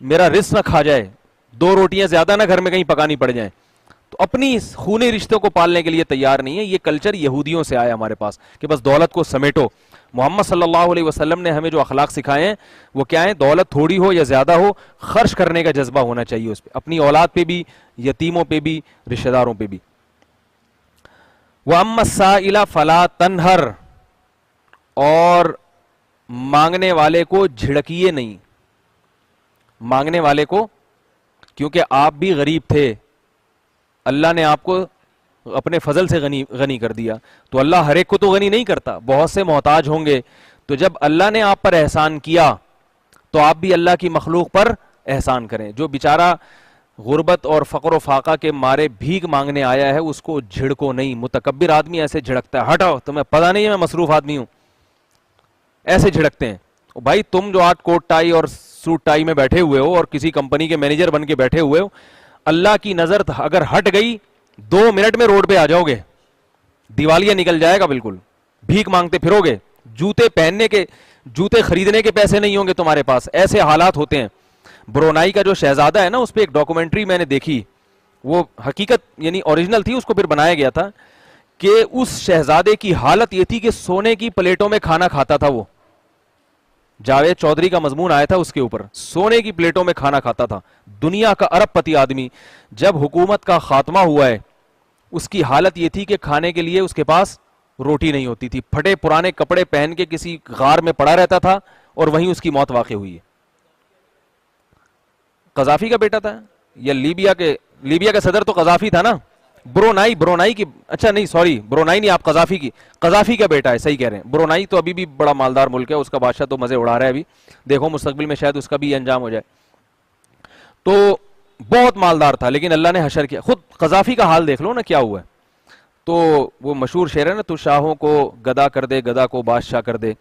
میرا رزق نہ کھا جائے, 2 روٹیاں زیادہ نہ گھر میں کہیں پکانی پڑ جائیں. تو اپنی خونی رشتوں کو پالنے کے لیے تیار نہیں ہے. یہ کلچر یہودیوں سے آیا ہمارے پاس کہ بس دولت کو سمیٹو. محمد صلی اللہ علیہ وسلم نے ہمیں جو اخلاق سکھائے ہیں وہ کیا ہیں؟ دولت تھوڑی ہو یا زیادہ ہو, خرچ کرنے کا جذبہ ہونا چاہیے اس پہ, اپنی اولاد پہ بھی, یتیموں پہ بھی, رشتہ داروں پہ بھی. وَأَمَّا السَّائِلَ فَلَا تَنْهَرْ, اور مانگنے والے کو جھڑکیے نہیں. مانگنے والے کو, کیونکہ آپ بھی غریب تھے, اللہ نے آپ کو اپنے فضل سے غنی کر دیا. تو اللہ ہر ایک کو تو غنی نہیں کرتا, بہت سے محتاج ہوں گے. تو جب اللہ نے آپ پر احسان کیا تو آپ بھی اللہ کی مخلوق پر احسان کریں. جو بیچارہ غربت اور فقر و فاقہ کے مارے بھیک مانگنے آیا ہے اس کو جھڑکو نہیں. متکبر آدمی ایسے جھڑکتا ہے, ہٹو تمہیں پتہ نہیں ہے میں مصروف آدمی ہوں, ایسے جھڑکتے ہیں. بھائی تم جو آج کوٹ ٹائی اور سوٹ ٹائی میں بیٹھے ہوئے ہو اور کسی کمپنی کے مینیجر بن کے بیٹھے ہوئے ہو, اللہ کی نظر اگر ہٹ گئی 2 منٹ میں روڈ پہ آ جاؤ گے, دیوالیہ نکل جائے گا بالکل, بھیک مانگتے پھرو گے, جوتے خریدنے کے پیسے نہیں ہوں گے تمہارے پاس, ایسے حالات ہوتے ہیں. برونائی کا جو شہزادہ ہے نا, اس پہ ایک ڈاکومنٹری میں نے دیکھی, وہ حقیقت یعنی اوریجنل تھی, اس کو پھر بنایا گیا تھا, کہ اس شہزادے کی حالت یہ تھی کہ سونے کی پلیٹوں میں کھانا کھاتا تھا. وہ جاوید چودھری کا مضمون آیا تھا اس کے اوپر, سونے کی پلیٹوں میں کھانا کھاتا تھا, دنیا کا ارب پتی آدمی. جب حکومت کا خاتمہ ہوا ہے, اس کی حالت یہ تھی کہ کھانے کے لیے اس کے پاس روٹی نہیں ہوتی تھی, پھٹے پرانے کپڑے پہن کے کسی غار میں پڑا رہتا تھا, اور وہیں اس کی موت واقع ہوئی ہے. قذافی کا بیٹا تھا, یا لیبیا کا صدر تو قذافی تھا نا, برونائی کی, اچھا نہیں سوری, برونائی نہیں, آپ قذافی کا بیٹا ہے, صحیح کہہ رہے ہیں. برونائی تو ابھی بھی بڑا مالدار ملک ہے, اس کا بادشاہ تو مزے اڑا رہا ہے ابھی, دیکھو مستقبل میں شاید اس کا بھی انجام ہو جائے. تو بہت مالدار تھا, لیکن اللہ نے حشر کیا. خود قذافی کا حال دیکھ لو نا کیا ہوا ہے. تو وہ مشہور شعر ہے نا, تو شاہوں کو گدا کر دے, گدا کو بادشاہ کر دے,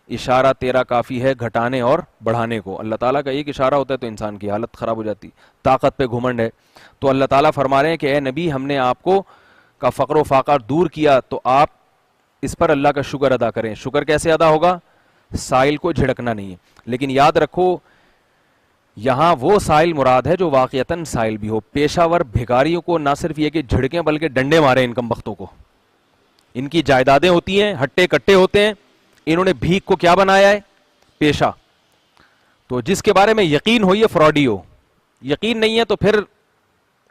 اشارہ تیرا کافی ہے گھٹانے اور بڑھانے کو. اللہ تعالیٰ کا ایک اشارہ ہوتا ہے تو انسان کی حالت خراب ہو جاتی, طاقت پہ گھمنڈ ہے. تو اللہ تعالیٰ فرما رہے ہیں کہ اے نبی, ہم نے آپ کو کا فقر و فاقہ دور کیا, تو آپ اس پر اللہ کا شکر ادا کریں. شکر کیسے ادا ہوگا؟ سائل کو جھڑکنا نہیں ہے. لیکن یاد رکھو, یہاں وہ سائل مراد ہے جو واقعتاً سائل بھی ہو. پیشہ ور بھکاریوں کو نہ صرف یہ کہ جھڑکیں بلکہ ڈنڈے مارے ان کم بختوں کو. ان کی جائیدادیں ہوتی ہیں, ہٹے کٹے ہوتے ہیں, انہوں نے بھیک کو کیا بنایا ہے؟ پیشہ. تو جس کے بارے میں یقین ہو یہ فراڈی ہو, یقین نہیں ہے تو پھر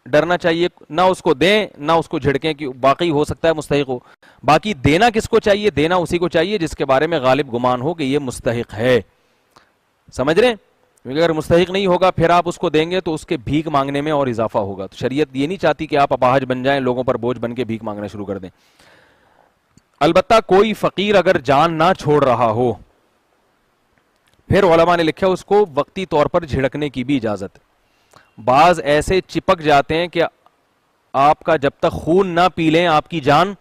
ڈرنا چاہیے, نہ اس کو دیں نہ اس کو جھڑکیں, کہ باقی ہو سکتا ہے مستحق ہو. باقی دینا کس کو چاہیے؟ دینا اسی کو چاہیے جس کے بارے میں غالب گمان ہو کہ یہ مستحق ہے. سمجھ رہے ہیں؟ کیونکہ اگر مستحق نہیں ہوگا پھر آپ اس کو دیں گے تو اس کے بھیک مانگنے میں اور اضافہ ہوگا. تو شریعت یہ نہیں چاہتی کہ آپ اپاہج بن جائیں, لوگوں پر بوجھ بن کے بھیک مانگنا شروع کر دیں. البتہ کوئی فقیر اگر جان نہ چھوڑ رہا ہو, پھر علماء نے لکھا اس کو وقتی طور پر جھڑکنے کی بھی اجازت. بعض ایسے چپک جاتے ہیں کہ آپ کا جب تک خون نہ پی لیں آپ کی جان,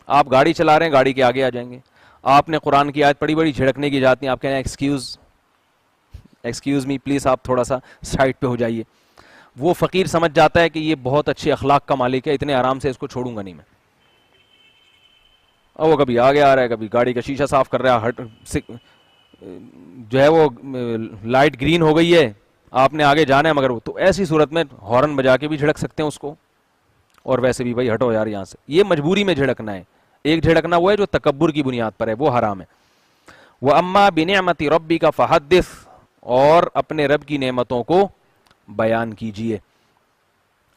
آپ گاڑی چلا رہے ہیں گاڑی کے آگے آ جائیں گے, آپ نے قرآن کی آیت پڑھی, بڑی جھڑکنے کی جاتی ہیں, آپ کہنا ایکسکیوز می پلیز, آپ تھوڑا سا سائڈ پہ ہو جائیے. وہ فقیر سمجھ جاتا ہے کہ یہ بہت اچھے اخلاق کا مالک ہے, اتنے آرام سے اس کو چھوڑوں گا نہیں میں. اور وہ کبھی آگے آ رہا ہے, کبھی گاڑی کا شیشہ صاف کر رہا ہے, جو ہے وہ لائٹ گرین ہو گئی ہے, آپ نے آگے جانا ہے, مگر وہ تو ایسی صورت میں ہارن بجا کے بھی جھڑک سکتے ہیں اس کو, اور ویسے بھی بھائی ہٹو یار یہاں سے. یہ مجبوری میں جھڑکنا ہے. ایک جھڑکنا وہ ہے جو تکبر کی بنیاد پر ہے, وہ حرام ہے. وَأَمَّا بِنِعْمَةِ رَبِّكَ فَحَدِّثْ, اور اپنے رب کی نعمتوں کو بیان کیجئے,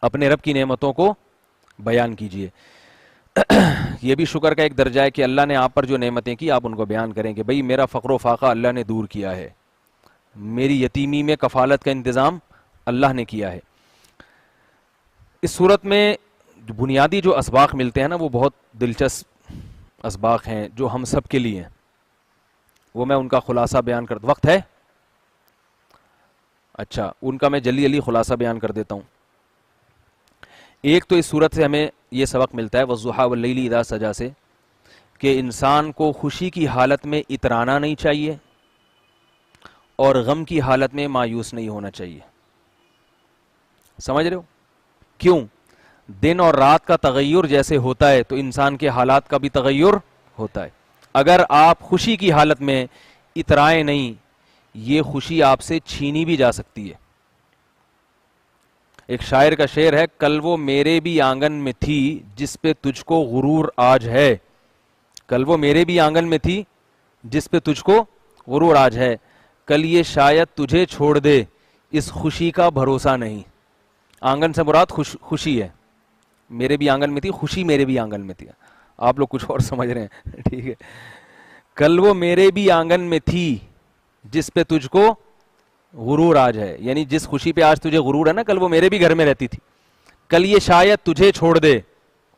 اپنے رب کی نعمتوں کو بیان کیجئے. یہ بھی شکر کا ایک درجہ ہے کہ اللہ نے آپ پر جو نعمتیں کی آپ ان کو بیان کریں کہ بھئی میرا فقر و فاقہ اللہ نے دور کیا ہے, میری یتیمی میں کفالت کا انتظام اللہ نے کیا ہے. اس صورت میں بنیادی جو اسباق ملتے ہیں نا, وہ بہت دلچسپ اسباق ہیں جو ہم سب کے لیے ہیں. وہ میں ان کا خلاصہ بیان کرتا, وقت ہے اچھا, ان کا میں جلدی خلاصہ بیان کر دیتا ہوں. ایک تو اس صورت سے ہمیں یہ سبق ملتا ہے وَالضُّحَىٰ وَاللَّيْلِ اِذَا سَجَىٰ سے, کہ انسان کو خوشی کی حالت میں اترانا نہیں چاہیے اور غم کی حالت میں مایوس نہیں ہونا چاہیے. سمجھ رہے ہو کیوں؟ دن اور رات کا تغیر جیسے ہوتا ہے تو انسان کے حالات کا بھی تغیر ہوتا ہے. اگر آپ خوشی کی حالت میں اترائیں نہیں, یہ خوشی آپ سے چھینی بھی جا سکتی ہے. ایک شاعر کا شعر ہے, کل وہ میرے بھی آنگن میں تھی جس پہ تجھ کو غرور آج ہے. کل وہ میرے بھی آنگن میں تھی جس پہ تجھ کو غرور آج ہے, کل یہ شاید تجھے چھوڑ دے اس خوشی کا بھروسہ نہیں. آنگن سے مراد خوشی ہے. میرے بھی آنگن میں تھی, خوشی میرے بھی آنگن میں تھی. آپ لوگ کچھ اور سمجھ رہے ہیں, ٹھیک ہے. کل وہ میرے بھی آنگن میں تھی جس پہ تجھ کو غرور آج ہے, یعنی جس خوشی پہ آج تجھے غرور ہے نا, کل وہ میرے بھی گھر میں رہتی تھی. کل یہ شاید تجھے چھوڑ دے,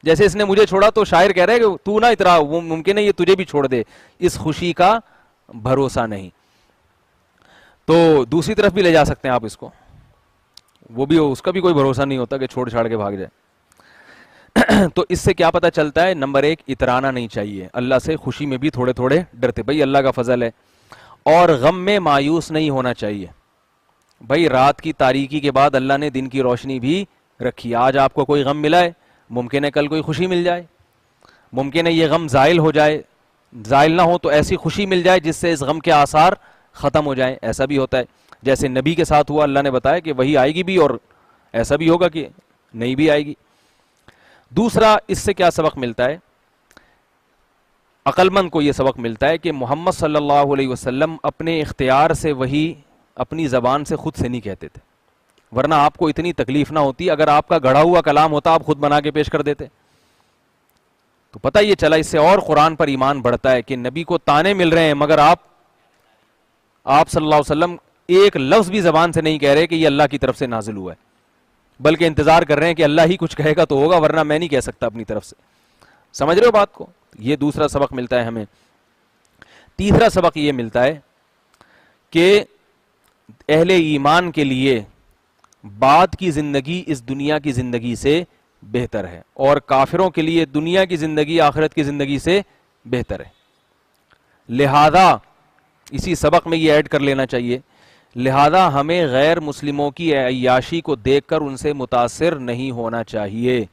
جیسے اس نے مجھے چھوڑا تو شاعر کہہ رہا ہے کہ تو نہ اترا, وہ ممکن ہے یہ تجھے بھی چھوڑ دے, اس خوشی کا بھروسہ نہیں. تو دوسری طرف بھی لے جا سکتے ہیں آپ اس کو, وہ بھی اس کا بھی کوئی بھروسہ نہیں ہوتا کہ چھوڑ چھاڑ کے بھاگ جائے. تو اس سے کیا پتہ چلتا ہے؟ نمبر ایک, اترانا نہیں چاہیے اللہ سے, خوشی میں بھی تھوڑے تھوڑے ڈرتے, بھائی اللہ کا فضل ہے. اور غم میں مایوس نہیں ہونا چاہیے. بھائی رات کی تاریکی کے بعد اللہ نے دن کی روشنی بھی رکھی. آج آپ کو کوئی غم ملا ہے, ممکن ہے کل کوئی خوشی مل جائے, ممکن ہے یہ غم زائل ہو جائے, زائل نہ ہو تو ایسی خوشی مل جائے جس سے اس غم کے آثار ختم ہو جائیں. ایسا بھی ہوتا ہے جیسے نبی کے ساتھ ہوا, اللہ نے بتایا کہ وہی آئے گی بھی اور ایسا بھی ہوگا کہ نہیں بھی آئے گی. دوسرا اس سے کیا سبق ملتا ہے, عقل مند کو یہ سبق ملتا ہے کہ محمد صلی اللہ علیہ وسلم اپنے اختیار سے وہی اپنی زبان سے خود سے نہیں کہتے تھے, ورنہ آپ کو اتنی تکلیف نہ ہوتی. اگر آپ کا گڑھا ہوا کلام ہوتا آپ خود بنا کے پیش کر دیتے. تو پتہ یہ چلا اس سے اور قرآن پر ایمان بڑھتا ہے کہ نبی کو تانے مل رہے ہیں مگر آپ صلی اللہ علیہ وسلم ایک لفظ بھی زبان سے نہیں کہہ رہے کہ یہ اللہ کی طرف سے نازل ہوا ہے, بلکہ انتظار کر رہے ہیں کہ اللہ ہی کچھ کہے گا تو ہوگا, ورنہ میں نہیں کہہ سکتا اپنی طرف سے. سمجھ رہے ہو بات کو؟ یہ دوسرا سبق ملتا ہے ہمیں. تیسرا سبق یہ ملتا ہے کہ اہل ایمان کے لیے بعد کی زندگی اس دنیا کی زندگی سے بہتر ہے, اور کافروں کے لیے دنیا کی زندگی آخرت کی زندگی سے بہتر ہے. لہذا اسی سبق میں یہ ایڈ کر لینا چاہیے, لہذا ہمیں غیر مسلموں کی عیاشی کو دیکھ کر ان سے متاثر نہیں ہونا چاہیے.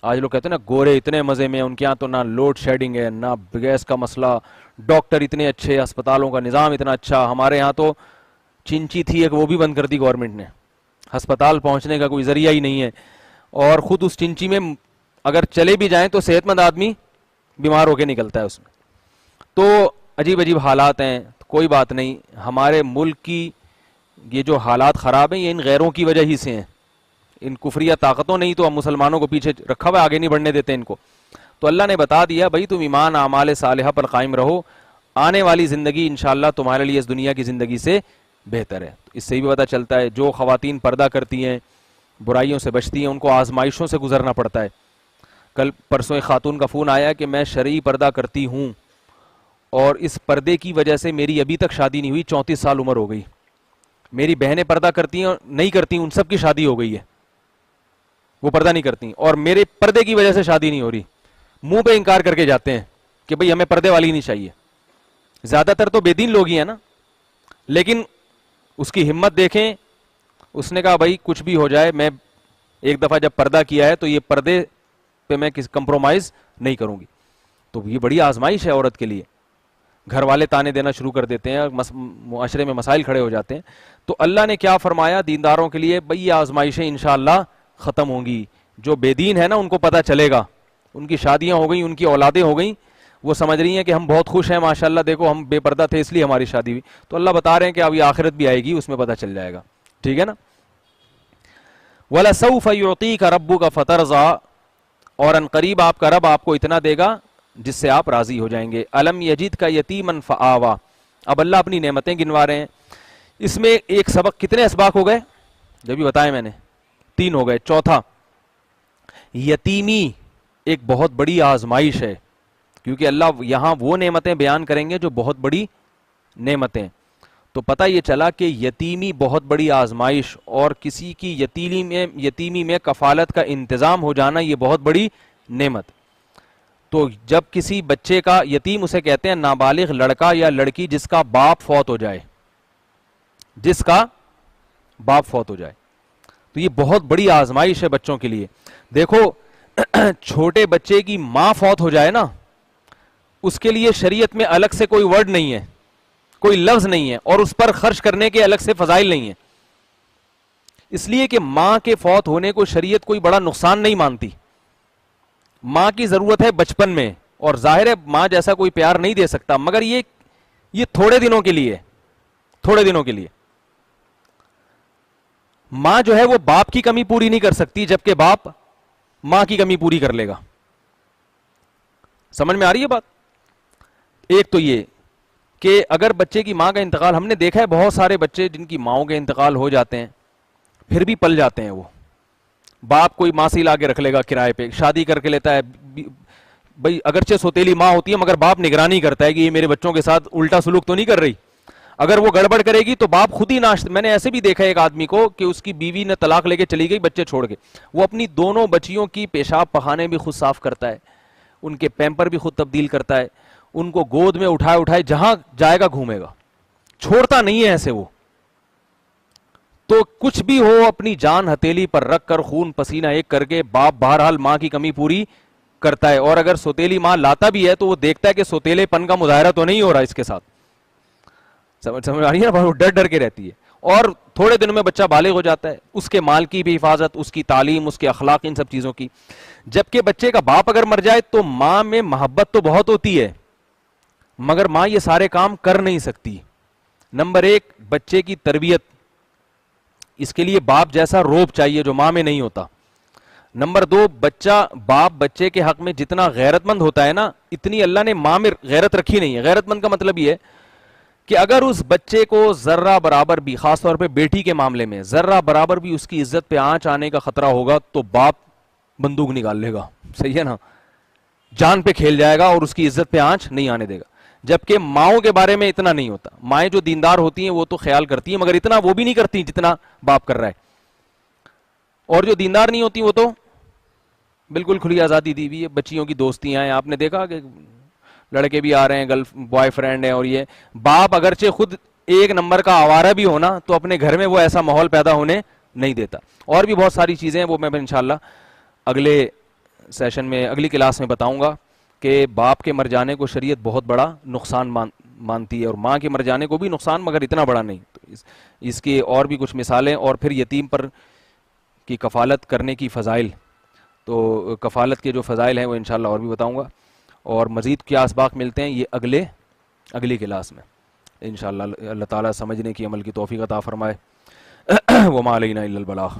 آج لوگ کہتے ہیں نا گورے اتنے مزے میں, ان کے یہاں تو نہ لوڈ شیڈنگ ہے نہ گیس کا مسئلہ, ڈاکٹر اتنے اچھے, اسپتالوں کا نظام اتنا اچھا. ہمارے یہاں تو چنچی تھی ایک, وہ بھی بند کر دی گورنمنٹ نے, ہسپتال پہنچنے کا کوئی ذریعہ ہی نہیں ہے, اور خود اس چنچی میں اگر چلے بھی جائیں تو صحت مند آدمی بیمار ہو کے نکلتا ہے اس میں. تو عجیب عجیب حالات ہیں. کوئی بات نہیں, ہمارے ملک کی یہ جو حالات خراب ہیں یہ ان غیروں کی وجہ ہی سے ہیں, ان کفریہ طاقتوں نہیں تو ہم مسلمانوں کو پیچھے رکھا ہوا, آگے نہیں بڑھنے دیتے ان کو. تو اللہ نے بتا دیا بھائی تم ایمان اعمال صالحہ پر قائم رہو, آنے والی زندگی انشاءاللہ تمہارے لیے اس دنیا کی زندگی سے بہتر ہے. اس سے بھی پتہ چلتا ہے جو خواتین پردہ کرتی ہیں, برائیوں سے بچتی ہیں, ان کو آزمائشوں سے گزرنا پڑتا ہے. کل پرسوں ایک خاتون کا فون آیا کہ میں شرعی پردہ کرتی ہوں اور اس پردے کی وجہ سے میری ابھی تک شادی نہیں ہوئی, 34 سال عمر ہو گئی. میری بہنیں پردہ کرتی ہیں نہیں کرتی, ان سب کی شادی ہو گئی ہے, وہ پردہ نہیں کرتی, اور میرے پردے کی وجہ سے شادی نہیں ہو رہی. منہ پہ انکار کر کے جاتے ہیں کہ بھئی ہمیں پردے والی نہیں چاہیے. زیادہ تر تو بے دین لوگ ہی ہیں نا, لیکن اس کی ہمت دیکھیں, اس نے کہا بھائی کچھ بھی ہو جائے میں ایک دفعہ جب پردہ کیا ہے تو یہ پردے پہ میں کمپرومائز نہیں کروں گی. تو یہ بڑی آزمائش ہے عورت کے لیے. گھر والے تانے دینا شروع کر دیتے ہیں, معاشرے میں مسائل کھڑے ہو جاتے ہیں. تو اللہ نے کیا فرمایا دینداروں کے لیے, بھئی یہ آزمائشیں انشاءاللہ ختم ہوں گی. جو بے دین ہے نا ان کو پتہ چلے گا, ان کی شادیاں ہو گئیں, ان کی اولادیں ہو گئیں, وہ سمجھ رہی ہیں کہ ہم بہت خوش ہیں ماشاءاللہ, دیکھو ہم بے پردہ تھے اس لیے ہماری شادی ہوئی. تو اللہ بتا رہے ہیں کہ اب یہ آخرت بھی آئے گی, اس میں پتہ چل جائے گا. ٹھیک ہے نا. وَلَسَوْفَ يُعْطِيكَ رَبُّكَ فَتَرْضَىٰ, اور ان قریب آپ کا رب آپ کو اتنا دے گا جس سے آپ راضی ہو جائیں گے. الم یجدک یتیما فآویٰ, اب اللہ اپنی نعمتیں گنوا رہے ہیں. اس میں ایک سبق, کتنے اسباق ہو گئے جب بھی بتائے میں نے, 3 ہو گئے. چوتھا, یتیمی ایک بہت بڑی آزمائش ہے, کیونکہ اللہ یہاں وہ نعمتیں بیان کریں گے جو بہت بڑی نعمتیں. تو پتہ یہ چلا کہ یتیمی بہت بڑی آزمائش, اور کسی کی یتیمی میں کفالت کا انتظام ہو جانا یہ بہت بڑی نعمت. تو جب کسی بچے کا, یتیم اسے کہتے ہیں نابالغ لڑکا یا لڑکی جس کا باپ فوت ہو جائے, جس کا باپ فوت ہو جائے, تو یہ بہت بڑی آزمائش ہے بچوں کے لیے. دیکھو چھوٹے بچے کی ماں فوت ہو جائے نا, اس کے لیے شریعت میں الگ سے کوئی ورڈ نہیں ہے, کوئی لفظ نہیں ہے, اور اس پر خرچ کرنے کے الگ سے فضائل نہیں ہیں, اس لیے کہ ماں کے فوت ہونے کو شریعت کوئی بڑا نقصان نہیں مانتی. ماں کی ضرورت ہے بچپن میں, اور ظاہر ہے ماں جیسا کوئی پیار نہیں دے سکتا, مگر یہ تھوڑے دنوں کے لیے, تھوڑے دنوں کے لیے. ماں جو ہے وہ باپ کی کمی پوری نہیں کر سکتی, جبکہ باپ ماں کی کمی پوری کر لے گا. سمجھ میں آ رہی ہے بات؟ ایک تو یہ کہ اگر بچے کی ماں کا انتقال, ہم نے دیکھا ہے بہت سارے بچے جن کی ماؤں کے انتقال ہو جاتے ہیں پھر بھی پل جاتے ہیں. وہ باپ کوئی ماں سے لا کے رکھ لے گا کرائے پہ, شادی کر کے لیتا ہے, بھائی اگرچہ سوتیلی ماں ہوتی ہے مگر باپ نگرانی کرتا ہے کہ یہ میرے بچوں کے ساتھ الٹا سلوک تو نہیں کر رہی. اگر وہ گڑبڑ کرے گی تو باپ خود ہی میں نے ایسے بھی دیکھا ایک آدمی کو کہ اس کی بیوی نے طلاق لے کے چلی گئی بچے چھوڑ کے, وہ اپنی دونوں بچیوں کی پیشاب پخانے بھی خود صاف کرتا ہے, ان کے پیمپر بھی خود تبدیل کرتا ہے, ان کو گود میں اٹھائے جہاں جائے گا گھومے گا, چھوڑتا نہیں ہے ایسے وہ. تو کچھ بھی ہو اپنی جان ہتھیلی پر رکھ کر خون پسینہ ایک کر کے باپ بہرحال ماں کی کمی پوری کرتا ہے. اور اگر سوتیلی ماں لاتا بھی ہے تو وہ دیکھتا ہے کہ سوتیلے پن کا مظاہرہ تو نہیں ہو رہا اس کے ساتھ. سمجھ آ رہی ہے نا, ڈر ڈر کے رہتی ہے. اور تھوڑے دنوں میں بچہ بالغ ہو جاتا ہے, اس کے مال کی بھی حفاظت, اس کی تعلیم, اس کے اخلاق, ان سب چیزوں کی. جبکہ بچے کا باپ اگر مر جائے تو ماں میں محبت تو بہت ہوتی ہے, مگر ماں یہ سارے کام کر نہیں سکتی. نمبر ایک, بچے کی تربیت, اس کے لیے باپ جیسا روب چاہیے جو ماں میں نہیں ہوتا. نمبر دو, باپ بچے کے حق میں جتنا غیرت مند ہوتا ہے نا, اتنی اللہ نے ماں میں غیرت رکھی نہیں ہے. غیرت مند کا مطلب یہ ہے کہ اگر اس بچے کو ذرہ برابر بھی, خاص طور پہ بیٹی کے معاملے میں ذرہ برابر بھی اس کی عزت پہ آنچ آنے کا خطرہ ہوگا تو باپ بندوق نکال لے گا. صحیح ہے نا, جان پہ کھیل جائے گا اور اس کی عزت پہ آنچ نہیں آنے دے گا. جبکہ ماؤں کے بارے میں اتنا نہیں ہوتا. مائیں جو دیندار ہوتی ہیں وہ تو خیال کرتی ہیں, مگر اتنا وہ بھی نہیں کرتی جتنا باپ کر رہا ہے. اور جو دیندار نہیں ہوتی وہ تو بالکل کھلی آزادی دی ہوئی ہے. بچیوں کی دوستیاں ہیں, آپ نے دیکھا کہ لڑکے بھی آ رہے ہیں, بوائے فرینڈ ہیں, اور یہ باپ اگرچہ خود ایک نمبر کا آوارہ بھی ہونا تو اپنے گھر میں وہ ایسا ماحول پیدا ہونے نہیں دیتا. اور بھی بہت ساری چیزیں ہیں, وہ میں انشاءاللہ اگلے سیشن میں, اگلی کلاس میں بتاؤں گا کہ باپ کے مر جانے کو شریعت بہت بڑا نقصان مانتی ہے, اور ماں کے مر جانے کو بھی نقصان, مگر اتنا بڑا نہیں. تو اس کی اور بھی کچھ مثالیں, اور پھر یتیم پر کی کفالت کرنے کی فضائل, تو کفالت کے جو فضائل ہیں وہ انشاءاللہ اور بھی بتاؤں گا. اور مزید کیا اسباق ملتے ہیں یہ اگلی کلاس میں انشاءاللہ. اللہ تعالیٰ سمجھنے کی, عمل کی توفیق عطا فرمائے. وما علینا الا البلاغ.